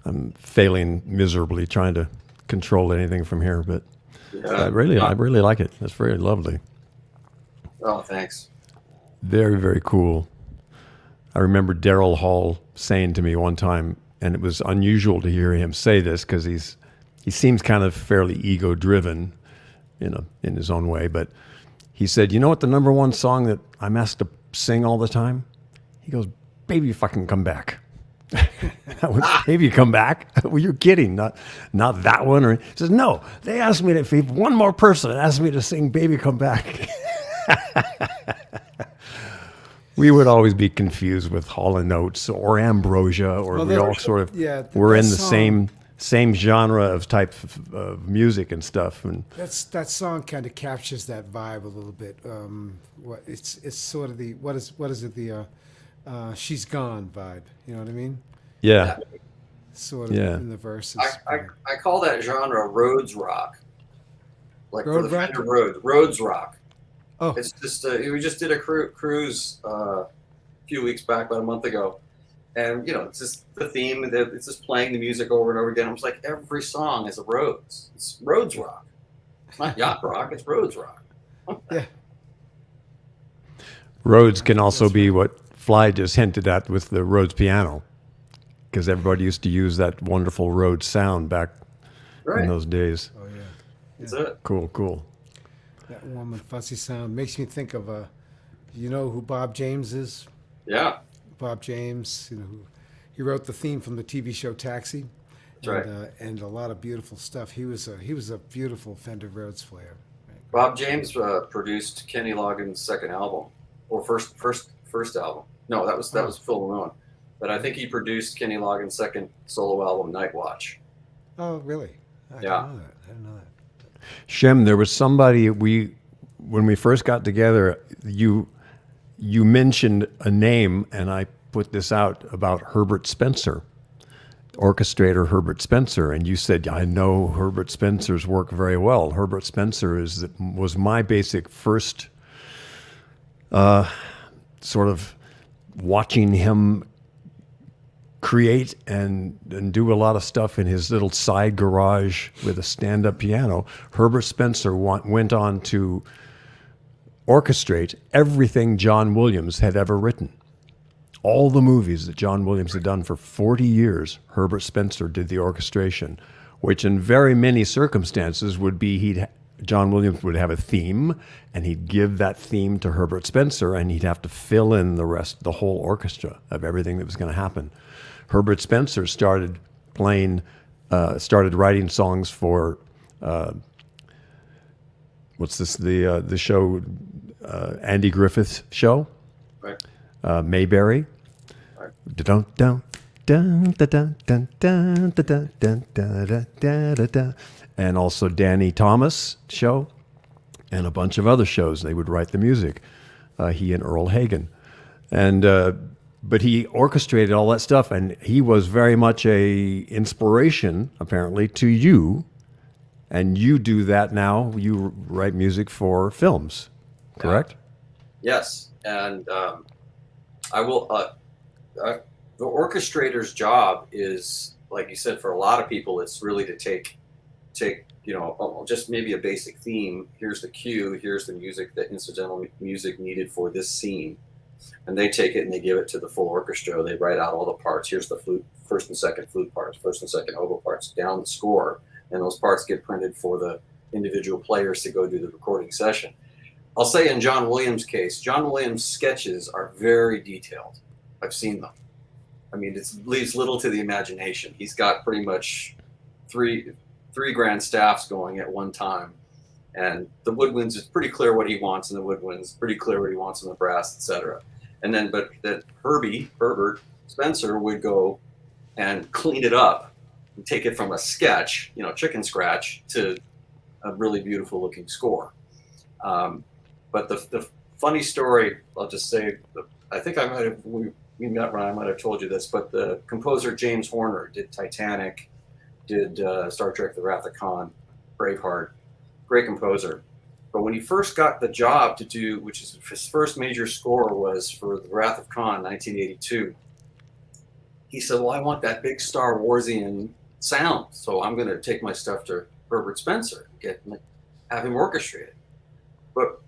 I'm failing miserably trying to control anything from here, but I really like it. That's very lovely. Oh, thanks. Very, very cool. I remember Daryl Hall saying to me one time, and it was unusual to hear him say this because he seems kind of fairly ego-driven, in his own way. But he said, "You know what the number one song that I'm asked to sing all the time?" He goes, "Baby, fucking come back." I went, "Baby, come back?" Well, you're kidding. Not that one. Or he says, "No, they asked me if one more person asked me to sing "Baby, Come Back." We would always be confused with Hall and Oates or Ambrosia, or we all sort of were in the same genre of type of music and stuff. And that song kind of captures that vibe a little bit. It's sort of the what is it the "She's Gone" vibe. You know what I mean? yeah, Sort of in the verses. I call that genre Rhodes rock. Like Road for the rock? Fender Rhodes rock. Oh, It's just we just did a cruise a few weeks back, about a month ago, and it's just the theme. It's just playing the music over and over again. I was like, every song is a Rhodes. It's Rhodes rock. It's not yacht rock. It's Rhodes rock. yeah. Rhodes can also be what Fly just hinted at with the Rhodes piano, because everybody used to use that wonderful Rhodes sound back in those days. Oh yeah. That's it. Cool. That warm and fuzzy sound makes me think of you know who Bob James is? Yeah. Bob James, he wrote the theme from the TV show Taxi. That's right. And a lot of beautiful stuff. He was a beautiful Fender Rhodes player. Right? Bob James produced Kenny Loggins' second album, or first album. No, that was Phil Ramone, but I think he produced Kenny Loggins' second solo album, Night Watch. Oh, really? I didn't know that. Shem, there was somebody when we first got together, you mentioned a name, and I put this out about Herbert Spencer, orchestrator Herbert Spencer, and you said, "I know Herbert Spencer's work very well." Herbert Spencer was my basic first sort of watching him create and do a lot of stuff in his little side garage with a stand-up piano. Herbert Spencer went on to orchestrate everything John Williams had ever written. All the movies that John Williams had done for 40 years, Herbert Spencer did the orchestration, which in very many circumstances would be John Williams would have a theme, and he'd give that theme to Herbert Spencer, and he'd have to fill in the whole orchestra of everything that was going to happen. Herbert Spencer started writing songs for the show, Andy Griffith's show, Right. Mayberry. Right. Dun dun dun dun dun dun dun dun dun dun dun, and also Danny Thomas show, and a bunch of other shows. They would write the music. He and Earl Hagen, and but he orchestrated all that stuff, and he was very much a inspiration, apparently, to you. And you do that now. You write music for films, correct? Yes, and I will. The orchestrator's job is, like you said, for a lot of people, it's really to take just maybe a basic theme. Here's the cue. Here's the music, the incidental music needed for this scene, and they take it and they give it to the full orchestra. They write out all the parts. Here's the flute, first and second flute parts, first and second oboe parts, down the score, and those parts get printed for the individual players to go do the recording session. I'll say in John Williams' case, John Williams' sketches are very detailed. I've seen them. I mean, it leaves little to the imagination. He's got pretty much three grand staffs going at one time. And the woodwinds is pretty clear what he wants in the woodwinds, pretty clear what he wants in the brass, etc. And then, but that Herbert Spencer would go and clean it up and take it from a sketch, chicken scratch, to a really beautiful looking score. But the funny story, I'll just say, I think I might have, we met, Ryan, I might have told you this, but the composer James Horner did Titanic, did Star Trek The Wrath of Khan, Braveheart, great composer. But when he first got the job to do, which is his first major score was for The Wrath of Khan, 1982, he said, well, I want that big Star Warsian sound, so I'm going to take my stuff to Herbert Spencer, have him orchestrate it. But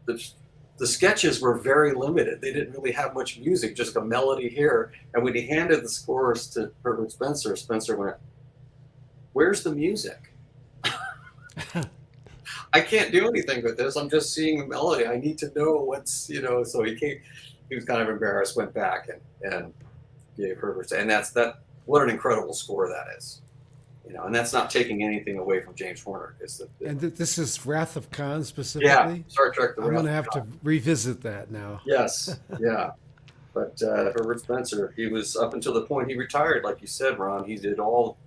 the sketches were very limited. They didn't really have much music, just a melody here. And when he handed the scores to Herbert Spencer, Spencer went, where's the music? I can't do anything with this. I'm just seeing the melody. I need to know what's, so he was kind of embarrassed, went back and gave Herbert, and what an incredible score that is. And that's not taking anything away from James Horner. And this is Wrath of Khan specifically? Yeah, Star Trek The Wrath of Khan. I'm going to have to revisit that now. Yes, yeah. But Herbert Spencer, he was, up until the point he retired, like you said, Ron, he did all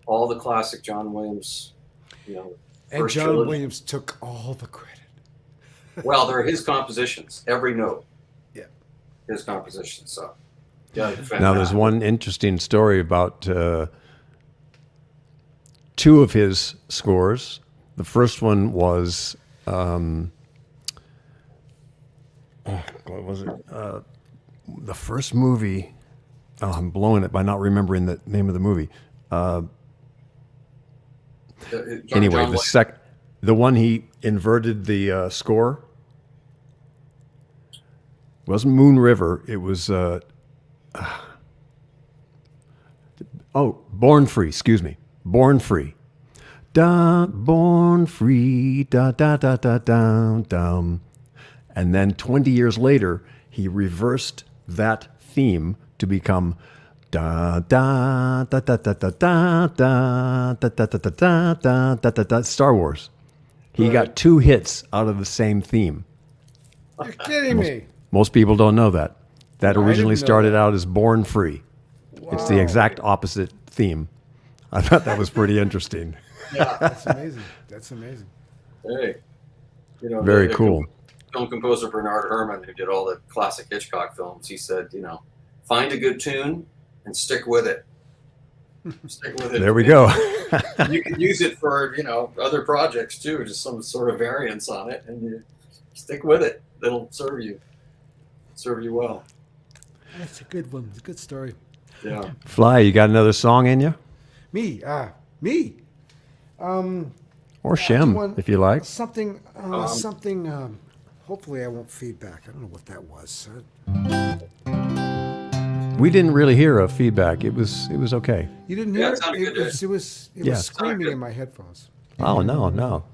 the classic John Williams, And John trilogy. Williams took all the credit. Well, they're his compositions, every note. Yeah. His compositions, so. Yeah, Now, there's one interesting story about two of his scores. The first one was, what was it? The first movie. Oh, I'm blowing it by not remembering the name of the movie. Anyway, the one he inverted the score. It wasn't Moon River. It was Born Free. Excuse me, Born Free. Da, born free, da da da da da da. And then 20 years later, he reversed that theme to become da da da da da da da da da da da da da da da. Star Wars. He got two hits out of the same theme. You're kidding me. Most people don't know that. That No, I originally didn't know started that. out as Born Free. It's the Wow. exact opposite theme. I thought that was pretty interesting. That's amazing. That's amazing. Hey, Very the cool. film composer Bernard Herrmann, who did all the classic Hitchcock films, he said, find a good tune and stick with it. Stick with it. There we go. You can use it for, other projects too, just some sort of variants on it, and you stick with it. It'll serve you well. That's a good one. It's a good story. Yeah. Fly, you got another song in you? Me. Or Shem, One- if you like. Something. Hopefully, I won't feedback. I don't know what that was. We didn't really hear a feedback. It was okay. You didn't Yeah, hear it it? sounded It good, was, it was, it Yeah. was screaming good. in my headphones. Oh, no.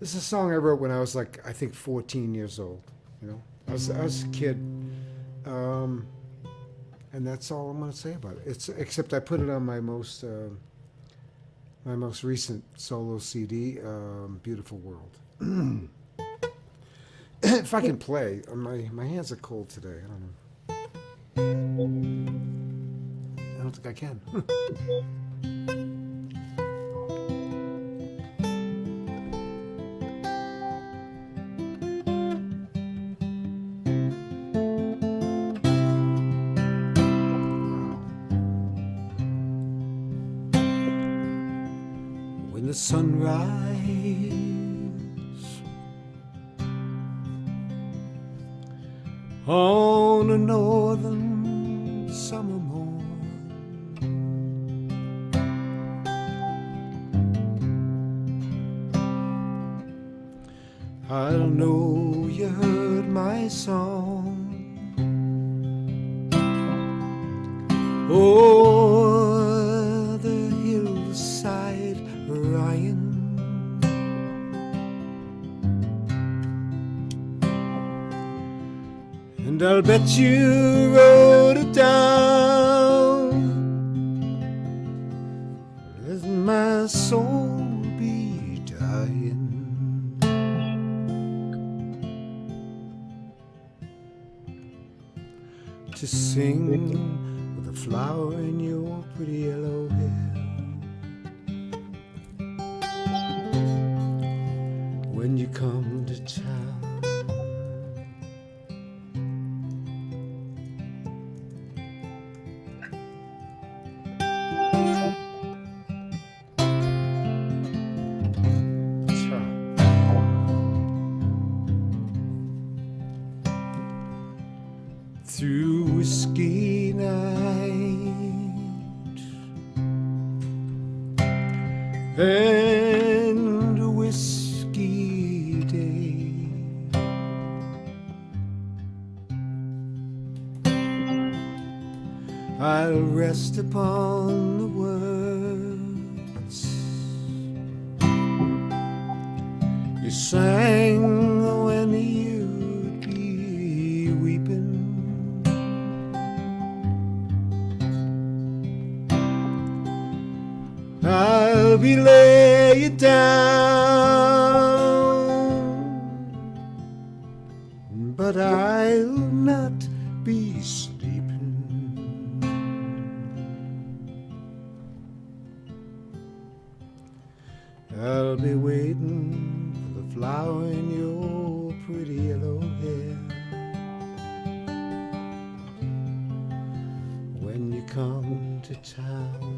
This is a song I wrote when I was like, I think 14 years old. You know, I was a kid, and that's all I'm going to say about it. Except I put it on my most recent solo CD, "Beautiful World." If I can play, my hands are cold today. I don't know. I don't think I can. When the sunrise on a northern summer morn, I'll know you heard my song o'er the hillside Ryan. And I'll bet you wrote it down as my soul be dying to sing with a flower in your pretty yellow hair. When you come to town, through whiskey night and whiskey day, I'll rest upon the words you sang when you'd be weeping. I'll be laying down, but I'll not be sleeping. I'll be waiting for the flower in your pretty yellow hair when you come to town.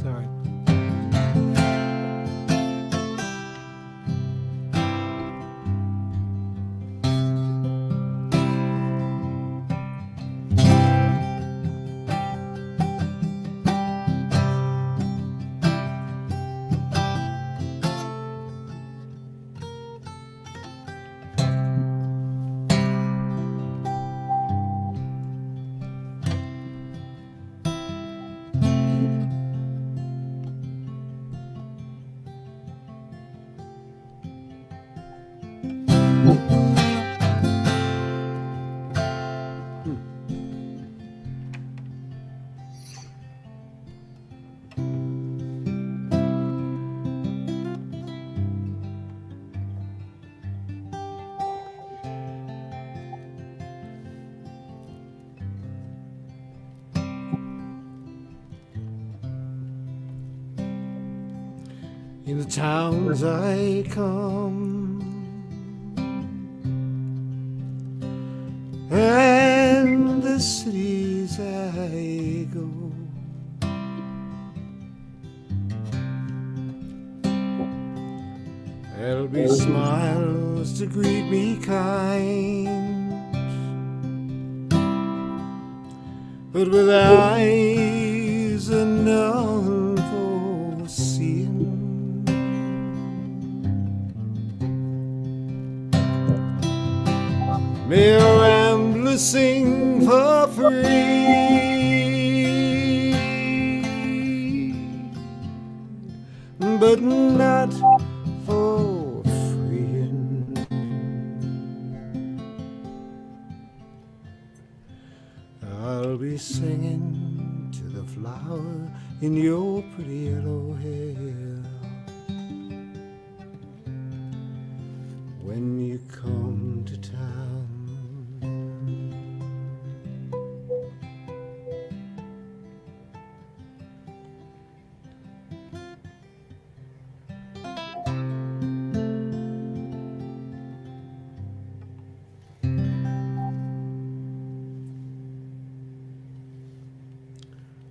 Sorry. in the towns I come, and the cities I go. There'll be smiles to greet me kind, but with eyes enough for seeing. May a rambler sing for free, but not for freeing. I'll be singing to the flower in your pretty yellow hair when you come to town.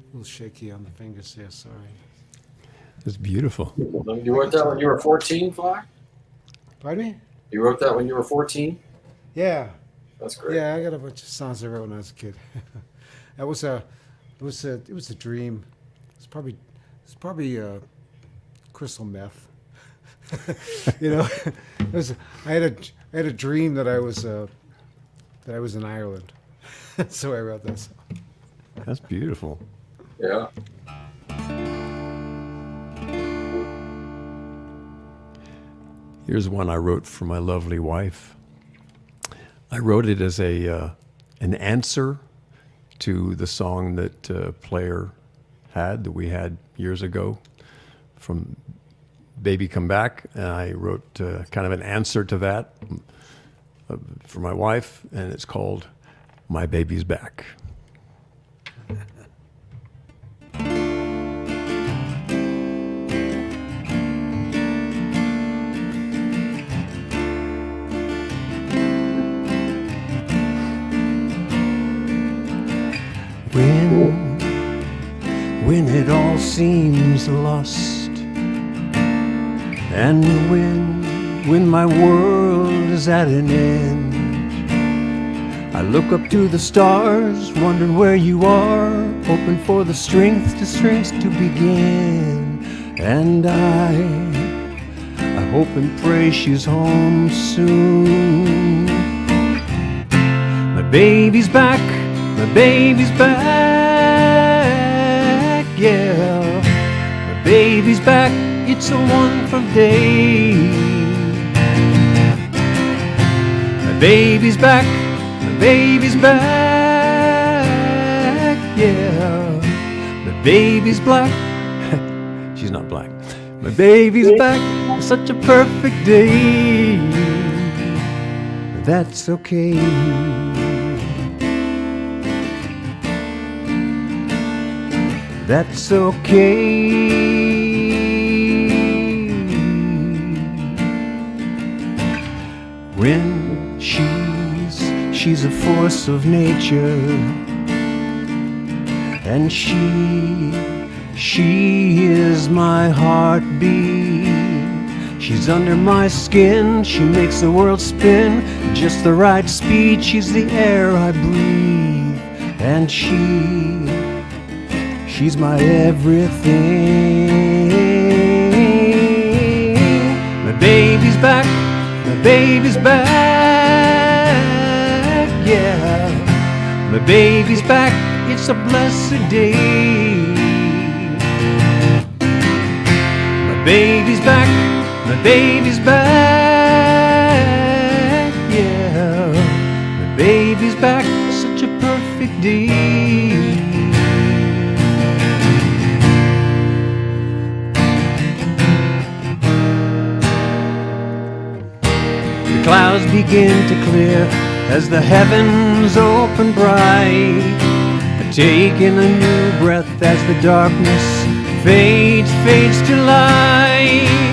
A little shaky on the fingers there, sorry. It's beautiful. You wrote that when you were 14, Fly? Pardon me? You wrote that when you were 14? Yeah. That's great. Yeah, I got a bunch of songs I wrote when I was a kid. It was a dream. It's probably crystal meth. You know, I had a dream that I was in Ireland, so I wrote that song. That's beautiful. Yeah. Here's one I wrote for my lovely wife. I wrote it as an answer to the song that Player had, that we had years ago from Baby Come Back. And I wrote kind of an answer to that for my wife, and it's called My Baby's Back. When it all seems lost, and when my world is at an end, I look up to the stars, wondering where you are, hoping for the strength to begin. And I hope and pray she's home soon. My baby's back, my baby's back, yeah. My baby's back, it's a wonderful day. My baby's back, my baby's back, yeah. My baby's black, she's not black. My baby's back, it's such a perfect day. That's okay. That's okay. When she's a force of nature, and she is my heartbeat. She's under my skin, she makes the world spin, just the right speed. She's the air I breathe, and she's my everything. My baby's back, my baby's back, yeah. My baby's back, it's a blessed day. My baby's back, my baby's back, yeah. My baby's back, such a perfect day. The clouds begin to clear as the heavens open bright. Taking a new breath as the darkness fades to light.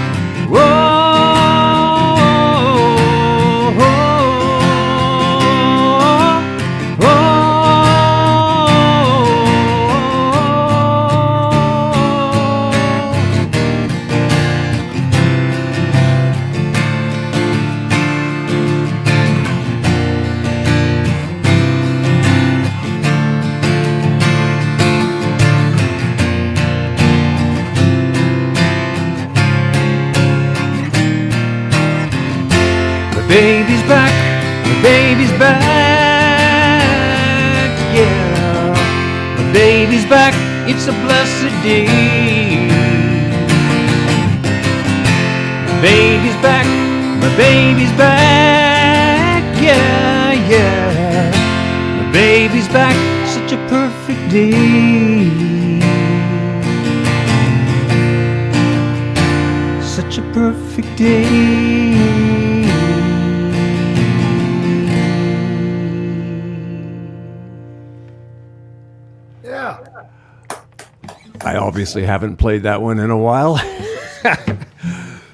Baby's back, the baby's back, yeah. The baby's back, it's a blessed day. The baby's back, the baby's back, yeah, yeah. The baby's back, such a perfect day. Such a perfect day. Yeah. I obviously haven't played that one in a while.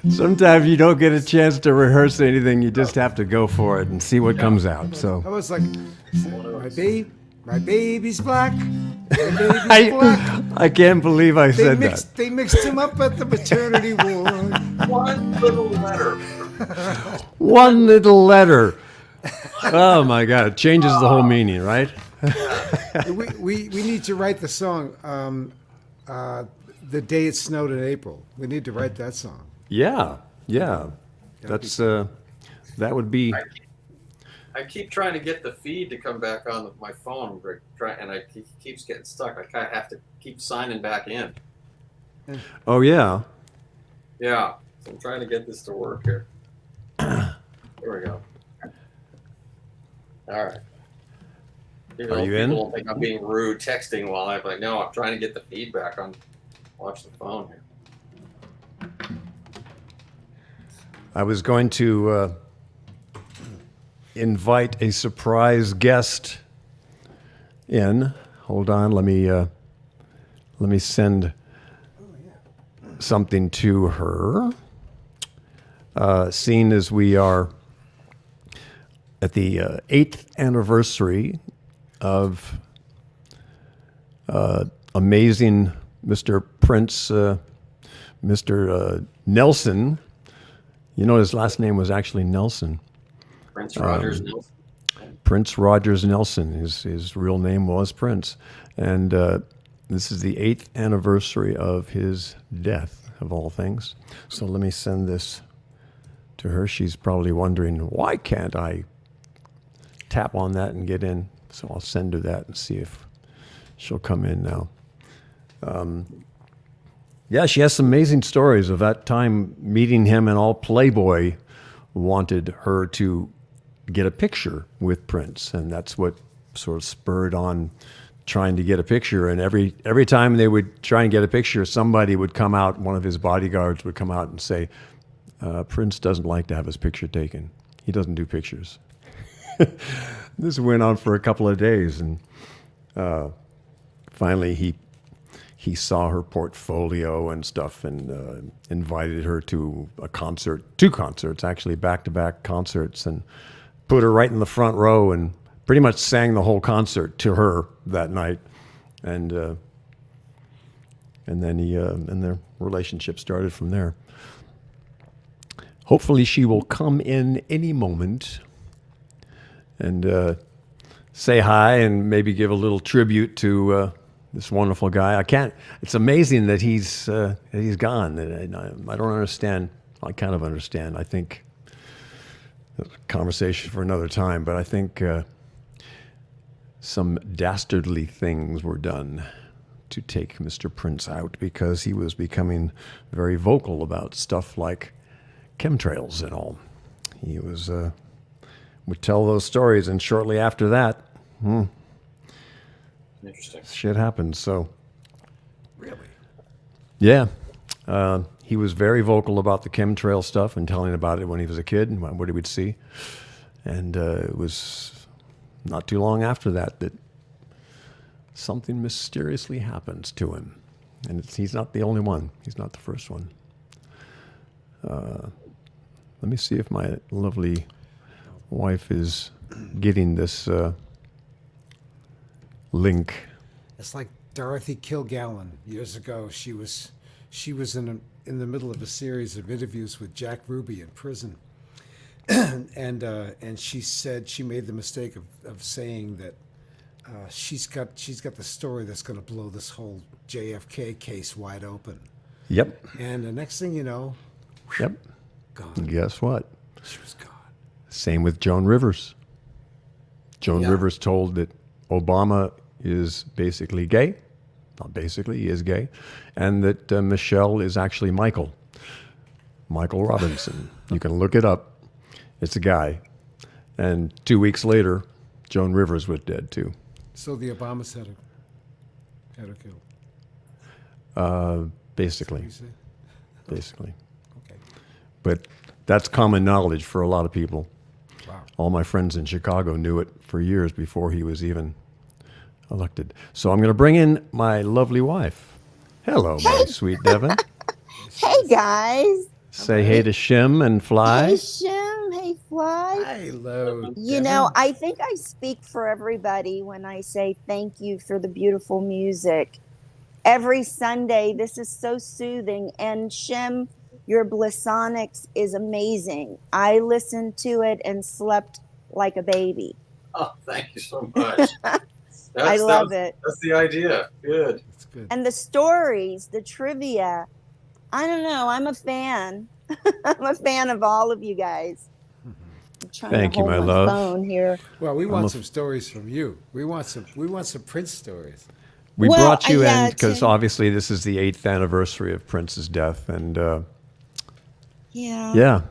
Sometimes you don't get a chance to rehearse anything. You just have to go for it and see what comes out. So I was like, my baby's black. My baby's black. I can't believe I said that. They mixed him up at the maternity ward. One little letter. One little letter. Oh my God! It changes the whole meaning, right? we need to write the song. The day it snowed in April. We need to write that song. Yeah, yeah. That's that would be. I keep trying to get the feed to come back on my phone, and it keeps getting stuck. I kind of have to keep signing back in. Oh yeah. Yeah, so I'm trying to get this to work here. Here we go. All right. Are you in? People don't think I'm being rude texting while I'm like, no, I'm trying to get the feedback on. Watch the phone here. I was going to invite a surprise guest in. Hold on, let me send something to her. Seeing as we are at the 8th anniversary of amazing Mr. Prince, Mr. Nelson. You know his last name was actually Nelson. Prince Rogers Nelson. Prince Rogers Nelson. His real name was Prince. And this is the 8th anniversary of his death, of all things. So let me send this to her. She's probably wondering, why can't I tap on that and get in? So I'll send her that and see if she'll come in now. Yeah, she has some amazing stories of that time meeting him, and all Playboy wanted her to get a picture with Prince, and that's what sort of spurred on trying to get a picture. And every time they would try and get a picture, somebody would come out, one of his bodyguards would come out and say, Prince doesn't like to have his picture taken. He doesn't do pictures. This went on for a couple of days, and finally he saw her portfolio and stuff, and invited her to a concert, 2 concerts, actually back-to-back concerts, and put her right in the front row and pretty much sang the whole concert to her that night. And then and their relationship started from there. Hopefully she will come in any moment and say hi and maybe give a little tribute to this wonderful guy. It's amazing that he's gone. I don't understand. I kind of understand. I think that's a conversation for another time, but I think some dastardly things were done to take Mr. Prince out, because he was becoming very vocal about stuff like chemtrails and all. He was would tell those stories, and shortly after that, Interesting. shit happened. So, Really? yeah, he was very vocal about the chemtrail stuff and telling about it when he was a kid and what he would see. And it was not too long after that something mysteriously happens to him. And he's not the only one. He's not the first one. Let me see if my lovely wife is getting this link. It's like Dorothy Kilgallen years ago. She was in the middle of a series of interviews with Jack Ruby in prison, and she said she made the mistake of saying that she's got the story that's going to blow this whole JFK case wide open. Yep. And the next thing you know, Yep. gone. Guess what? She was gone. Same with Joan Rivers. Joan Yeah. Rivers told that Obama is basically gay. Not basically, he is gay. And that Michelle is actually Michael Robinson. You can look it up. It's a guy. And 2 weeks later, Joan Rivers was dead too. So the Obamas had her killed. Basically. You say? Basically. Okay. But that's common knowledge for a lot of people. Wow. All my friends in Chicago knew it for years before he was even elected. So I'm going to bring in my lovely wife. Hello, my sweet Devin. Hey guys. Say hey to Shem and Fly. Hey Shem. Hey Fly. Hello. You know, I think I speak for everybody when I say thank you for the beautiful music. Every Sunday, this is so soothing. And Shem, your Blissonics is amazing. I listened to it and slept like a baby. Oh, thank you so much. I love it. That's the idea. Good. That's good. And the stories, the trivia. I don't know. I'm a fan. I'm a fan of all of you guys. I'm trying Thank to you, hold my my love. phone here. Well, we I'm want a- some stories from you. We want some Prince stories. We Well, brought you yeah, in because Tim. obviously this is the 8th anniversary of Prince's death. And Yeah. yeah,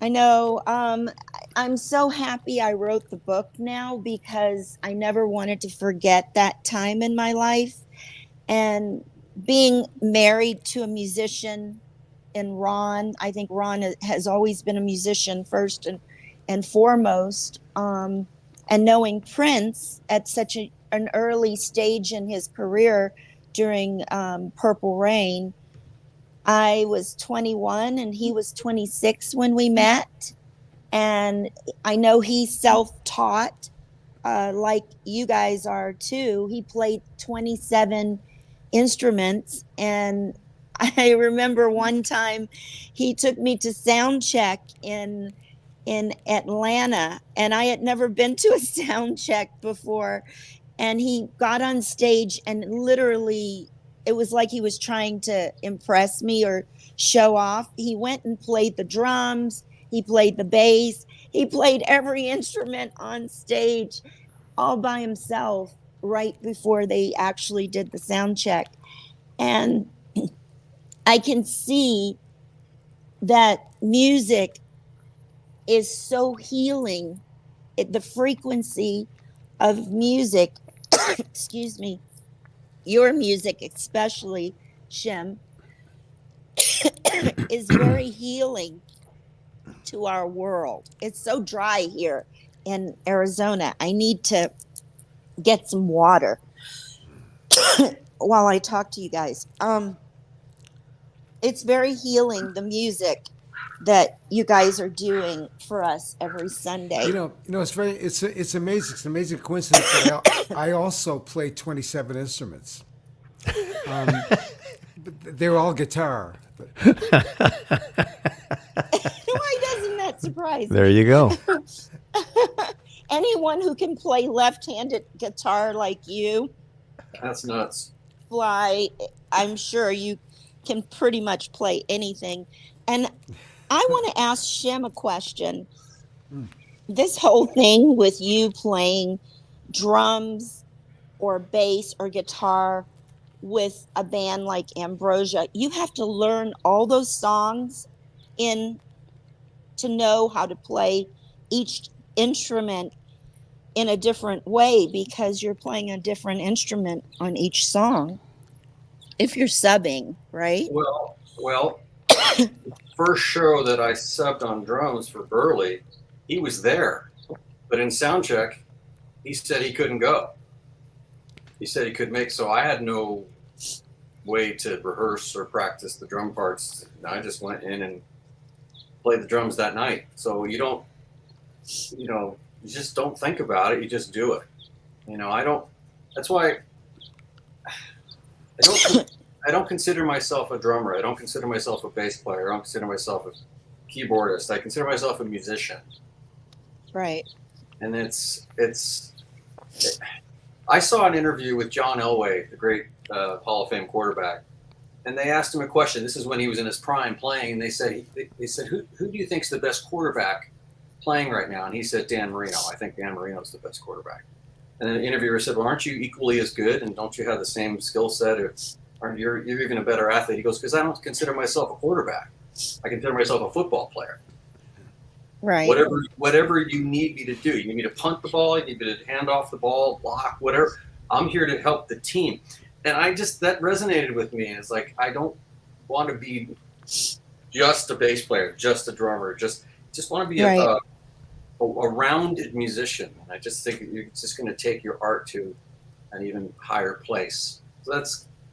I know. I'm so happy I wrote the book now because I never wanted to forget that time in my life. And being married to a musician in Ron, I think Ron has always been a musician first and foremost. And knowing Prince at such an early stage in his career during Purple Rain, I was 21 and he was 26 when we met. And I know he's self-taught, like you guys are too. He played 27 instruments. And I remember one time he took me to sound check in Atlanta, and I had never been to a sound check before. And he got on stage and literally it was like he was trying to impress me or show off. He went and played the drums, he played the bass, he played every instrument on stage all by himself right before they actually did the sound check. And I can see that music is so healing. The frequency of music, excuse me, your music especially, Shem, is very healing to our world. It's so dry here in Arizona. I need to get some water while I talk to you guys. It's very healing, the music that you guys are doing for us every Sunday. You know, it's amazing. It's an amazing coincidence. I also play 27 instruments. But they're all guitar. Why doesn't that surprise me? there you go. Anyone who can play left-handed guitar like you, That's nuts. Fly, I'm sure you can pretty much play anything. And I want to ask Shem a question. This whole thing with you playing drums or bass or guitar with a band like Ambrosia, you have to learn all those songs to know how to play each instrument in a different way because you're playing a different instrument on each song if you're subbing, right? Well, first show that I subbed on drums for Burley, he was there, but in soundcheck, he said he couldn't go. He said he could make, so I had no way to rehearse or practice the drum parts. I just went in and played the drums that night. So you don't, you just don't think about it. You just do it. That's why I don't consider myself a drummer. I don't consider myself a bass player. I don't consider myself a keyboardist. I consider myself a musician. Right. And I saw an interview with John Elway, the great Hall of Fame quarterback, and they asked him a question. This is when he was in his prime playing, and they said, who do you think's the best quarterback playing right now? And he said, Dan Marino. I think Dan Marino's the best quarterback. And then the interviewer said, well, aren't you equally as good, and don't you have the same skill set, or you're even a better athlete? He goes, because I don't consider myself a quarterback. I consider myself a football player. Right. Whatever you need me to do. You need me to punt the ball, you need me to hand off the ball, block, whatever. I'm here to help the team. And that resonated with me. And it's like, I don't want to be just a bass player, just a drummer, just want to be a rounded musician. And I just think it's just going to take your art to an even higher place. So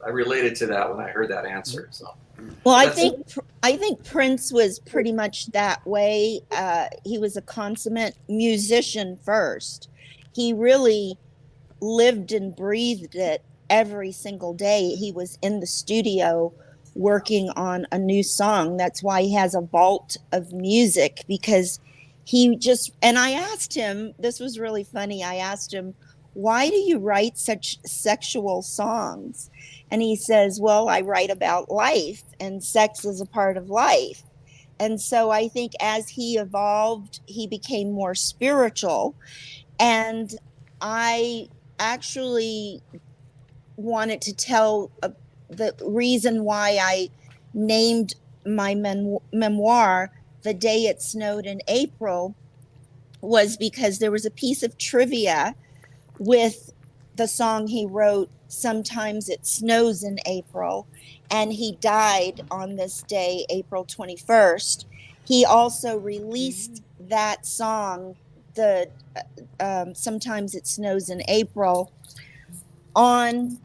I related to that when I heard that answer. So. Well, I think Prince was pretty much that way. He was a consummate musician first. He really lived and breathed it every single day. He was in the studio working on a new song. That's why he has a vault of music, because and I asked him, this was really funny. I asked him, why do you write such sexual songs? And he says, well, I write about life, and sex is a part of life. And so I think as he evolved, he became more spiritual. And I actually wanted to tell the reason why I named my memoir The Day It Snowed in April was because there was a piece of trivia with the song he wrote, Sometimes It Snows in April, and he died on this day, April 21st. He also released that song, the Sometimes It Snows in April, on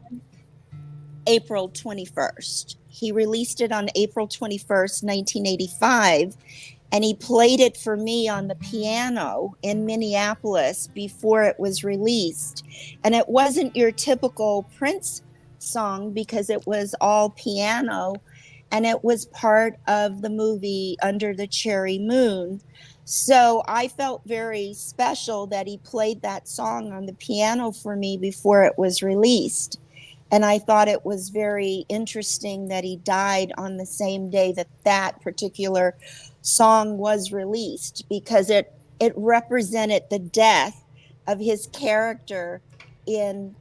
April 21st. He released it on April 21st, 1985, and he played it for me on the piano in Minneapolis before it was released. And it wasn't your typical Prince song because it was all piano, and it was part of the movie Under the Cherry Moon. So I felt very special that he played that song on the piano for me before it was released. And I thought it was very interesting that he died on the same day that particular song was released, because it represented the death of his character in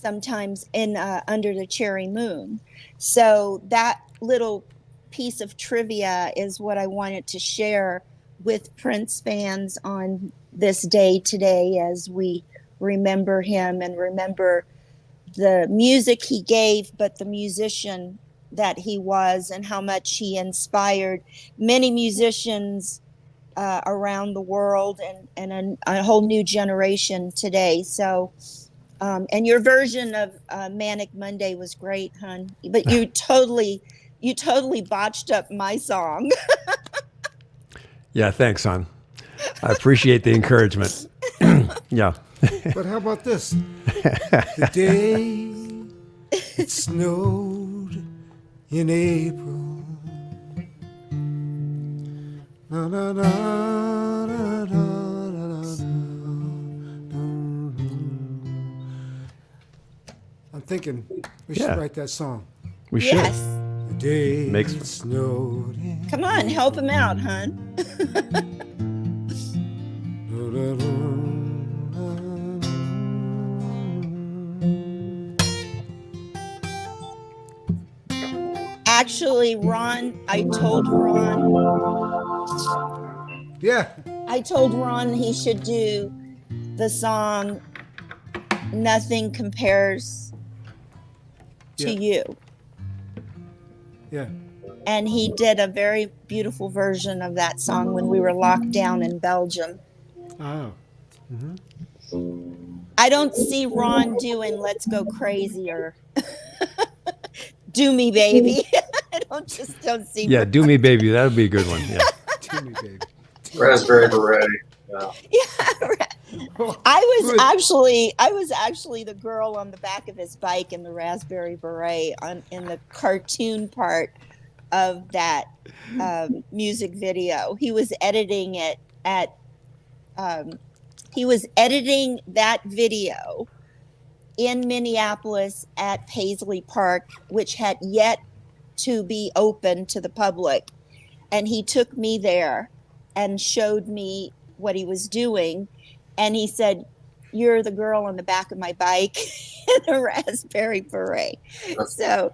Under the Cherry Moon. So that little piece of trivia is what I wanted to share with Prince fans on this day today, as we remember him and remember the music he gave, but the musician that he was, and how much he inspired many musicians around the world, and a whole new generation today. So, and your version of Manic Monday was great, hon, but you totally botched up my song. Yeah, thanks, hon. I appreciate the encouragement. Yeah. But how about this? The day it snowed in April. Na, na, na, na, na, na, na. I'm thinking we should write that song. We should. Yes. The day Makes- it snowed in. Come on, help him out, hon. Actually, Ron, I told Ron he should do the song Nothing Compares to You. Yeah. And he did a very beautiful version of that song when we were locked down in Belgium. Oh. I don't see Ron doing Let's Go Crazy or Do Me Baby. don't see. Yeah, Do Me Baby. That would be a good one. Yeah. To me, baby. Raspberry Beret. Yeah. I was actually the girl on the back of his bike in the Raspberry Beret in the cartoon part of that music video. He was editing it at. He was editing that video in Minneapolis at Paisley Park, which had yet to be open to the public, and he took me there and showed me what he was doing, and he said, "You're the girl on the back of my bike in a Raspberry Beret." So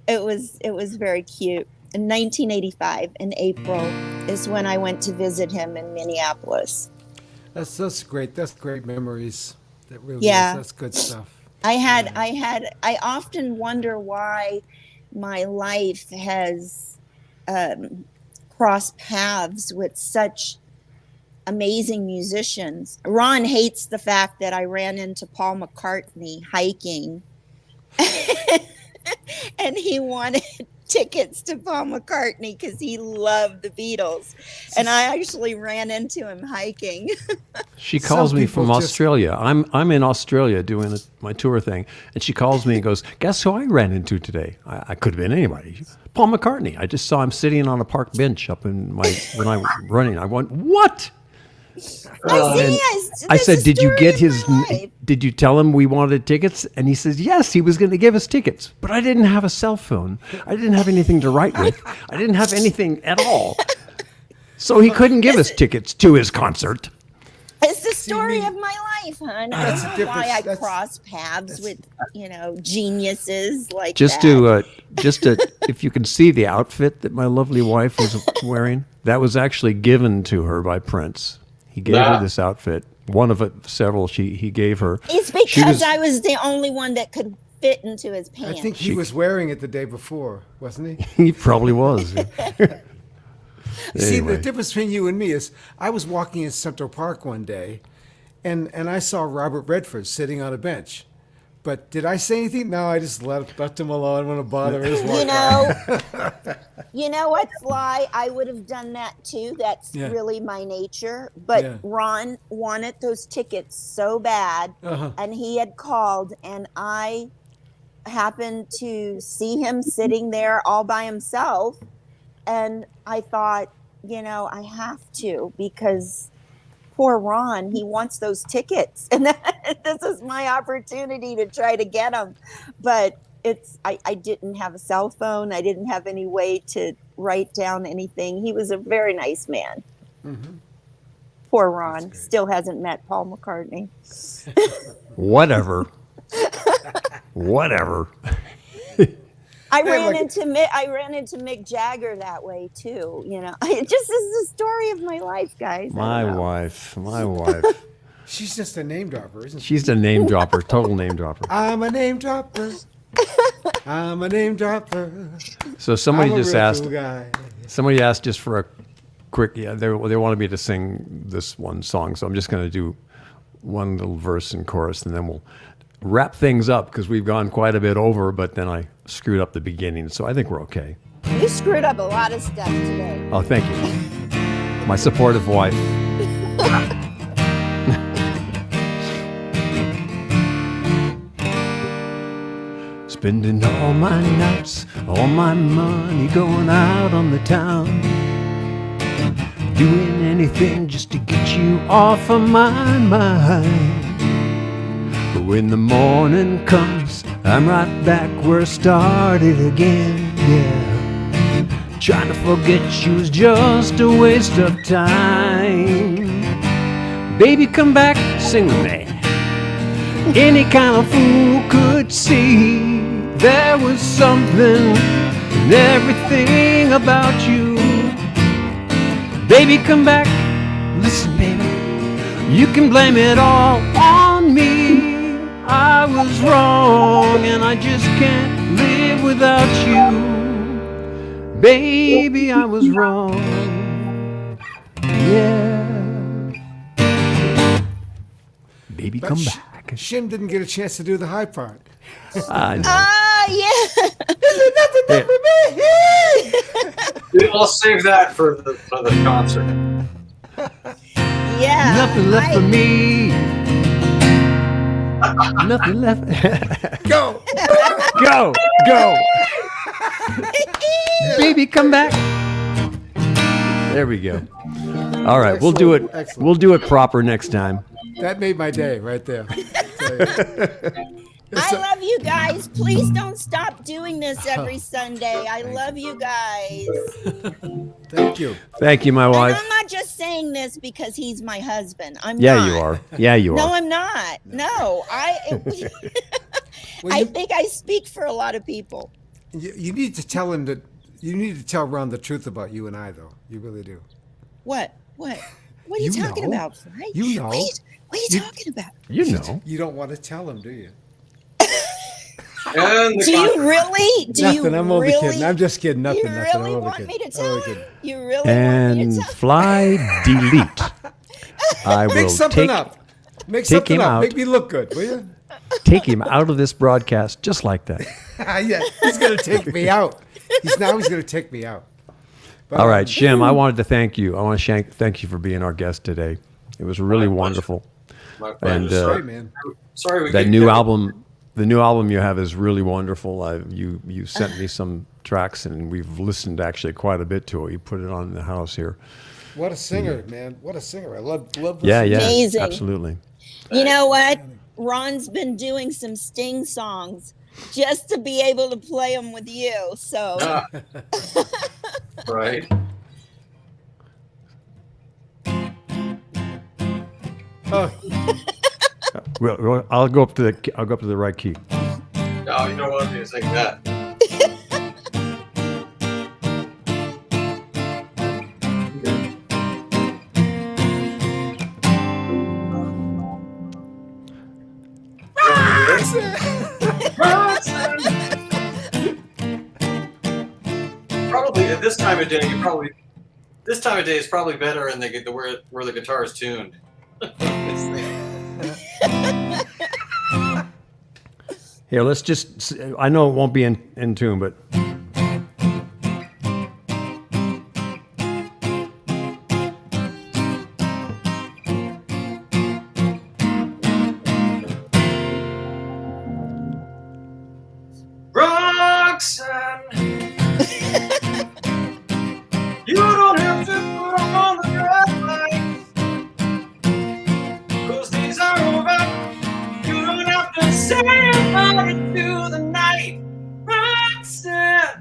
it was very cute. In 1985, in April, is when I went to visit him in Minneapolis. That's great. That's great memories. That really Yeah. is. That's good stuff. I often wonder why my life has crossed paths with such amazing musicians. Ron hates the fact that I ran into Paul McCartney hiking and he wanted tickets to Paul McCartney because he loved the Beatles. And I actually ran into him hiking. She calls Some me people from just- Australia. I'm in Australia doing my tour thing, and she calls me and goes, "Guess who I ran into today?" I could have been anybody. Paul McCartney. I just saw him sitting on a park bench up in when I was running. I went, "What?" I said, "Did you get his? Did you tell him we wanted tickets?" And he says, "Yes, he was going to give us tickets, but I didn't have a cell phone. I didn't have anything to write with. I didn't have anything at all, so he couldn't give us tickets to his concert." It's the story of my life, hon. That's That's a why I difference. cross paths with, geniuses like Just that. to, if you can see the outfit that my lovely wife was wearing, that was actually given to her by Prince. He gave her this outfit. One of several he gave her. It's She because I was the only one that could fit into his I pants. think he was wearing it the day before, wasn't he? He probably was. See, Anyway. the difference between you and me is I was walking in Central Park one day, and I saw Robert Redford sitting on a bench. But did I say anything? No, I just left him alone. I didn't want to bother his work. You know what, Sly? I would have done that too. That's Yeah. really my nature. But Yeah. Ron wanted those tickets so bad, and he had called, and I happened to see him sitting there all by himself, and I thought, I have to, because poor Ron, he wants those tickets, and this is my opportunity to try to get them. But I didn't have a cell phone. I didn't have any way to write down anything. He was a very nice man. Mm-hmm. Poor Ron still hasn't met Paul McCartney. Whatever. Whatever. I ran into Mick Jagger that way too. It just is the story of my life, guys. I don't know. My wife. She's just a name dropper, isn't she? She's a name dropper, total name dropper. I'm a name dropper. I'm a name dropper. So somebody I'm a just real asked. cool guy. Somebody asked just for a quick. Yeah, they wanted me to sing this one song, so I'm just going to do one little verse and chorus, and then we'll wrap things up because we've gone quite a bit over. But then I screwed up the beginning, so I think we're okay. You screwed up a lot of stuff today. Oh, thank you, my supportive wife. Spending all my nights, all my money going out on the town. Doing anything just to get you off of my mind. But when the morning comes, I'm right back where I started again, yeah. Trying to forget you was just a waste of time. Baby, come back, sing with me. Any kind of fool could see there was something in everything about you. Baby, come back, listen, baby. You can blame it all on me. I was wrong and I just can't live without you. Baby, I was wrong. Yeah. Baby, But come back. Shim didn't get a chance to do the high part. I know. Yeah. nothing left for me. I'll save that for the concert. Yeah. Nothing left for me. Nothing left. Go. Go. Baby, come back. There we go. All right, we'll do it. Excellent. We'll do it proper next time. That made my day right there. I love you guys. Please don't stop doing this every Sunday. I love you guys. Thank you. Thank you, my And wife. I'm not just saying this because he's my husband. I'm Yeah, not. you are. Yeah, you No, are. I'm not. No, I Well, I think I speak for a lot of people. You need to tell him that. You need to tell Ron the truth about you and I, though. You really do. What? What are you You talking know. about, Fly? You know. What are you talking about? You know. You don't want to tell him, do you? And the Do you really? Do Nothing. you I'm only really? kidding. I'm just kidding. Nothing. You Nothing. really I'm only want kidding. me to I'm tell only him? kidding. You really want me And to tell fly delete. I will Make something take up. Make something him up. out. Make me look good, will you? take him out of this broadcast just like that. Yeah, he's gonna take me out. He's gonna take me out. But, All right, Shem, I wanted to thank you. I want to thank you for being our guest today. It was really My pleasure. wonderful. My pleasure. And, Sorry, man. Sorry we That couldn't new get it. album, the new album you have is really wonderful. You sent me some tracks, and we've listened actually quite a bit to it. You put it on in the house here. What a singer, man. What a singer. I love Yeah, listening. yeah, Amazing. absolutely. You know what? Ron's been doing some Sting songs just to be able to play them with you. So Ah. Right. Oh, Well, I'll go up to the right key. No, you don't want me to sing that. Probably at this time of day, this time of day is probably better in the where the guitar is tuned. Here, let's just. I know it won't be in tune, but. Roxanne, you don't have to put on the red lights, 'cause these are over. You don't have to say about it through the night, Roxanne.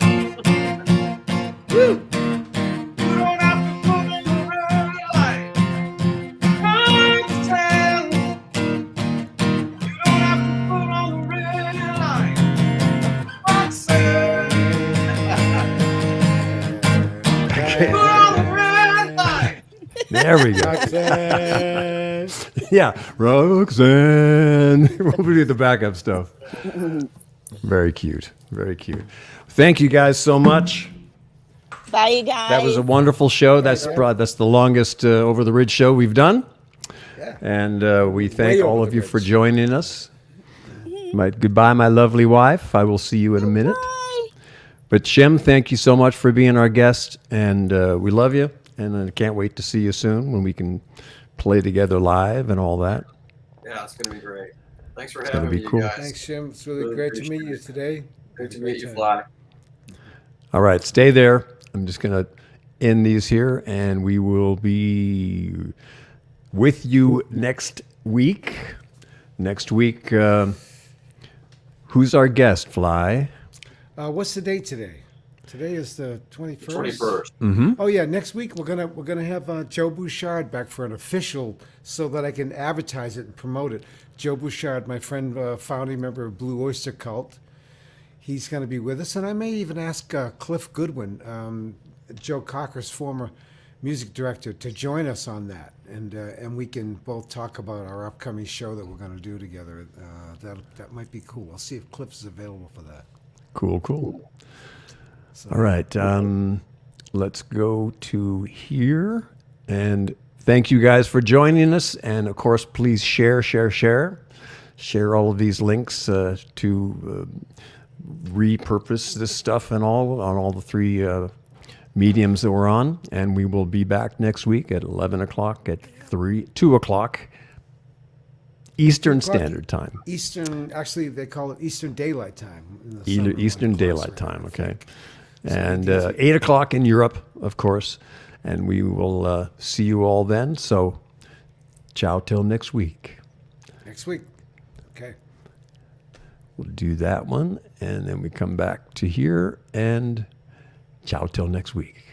Woo. You don't have to put on the red light, Roxanne. You don't have to put on the red light. There we go. Roxanne. Yeah, Roxanne. We'll do the backup stuff. Very cute. Very cute. Thank you guys so much. bye, you guys. That was a wonderful show. That's the longest Over the Ridge show we've done. Yeah. And we thank Way all over of the you for ridge. joining us. Goodbye, my lovely wife. I will see you in a minute. Bye. But Shem, thank you so much for being our guest, and we love you, and I can't wait to see you soon when we can play together live and all that. Yeah, it's gonna be great. Thanks for gonna having be me, you cool. guys. Thanks, Jim. It's really Really great to meet appreciate you it. today. Great to Had a great meet you, time. Fly. All right, stay there. I'm just going to end these here, and we will be with you next week. Next week, who's our guest, Fly? What's the date today? Today is the 21st. 21st. Oh yeah, next week we're gonna have Joe Bouchard back for an official, so that I can advertise it and promote it. Joe Bouchard, my friend, founding member of Blue Oyster Cult, he's going to be with us, and I may even ask Cliff Goodwin, Joe Cocker's former music director, to join us on that, and we can both talk about our upcoming show that we're going to do together. That might be cool. I'll see if Cliff is available for that. Cool. All right, let's go to here. And thank you guys for joining us. And of course, please share all of these links to repurpose this stuff and all on all the three mediums that we're on. And we will be back next week at 11 o'clock, at 2 o'clock Eastern Standard Time. Eastern, actually, they call it Eastern Daylight Time. in the Either summer Eastern when it closes Daylight right Time, now. okay. And 8 o'clock in Europe, of course. And we will see you all then. So, ciao till next week. Next week. Okay. We'll do that one. And then we come back to here. And ciao till next week.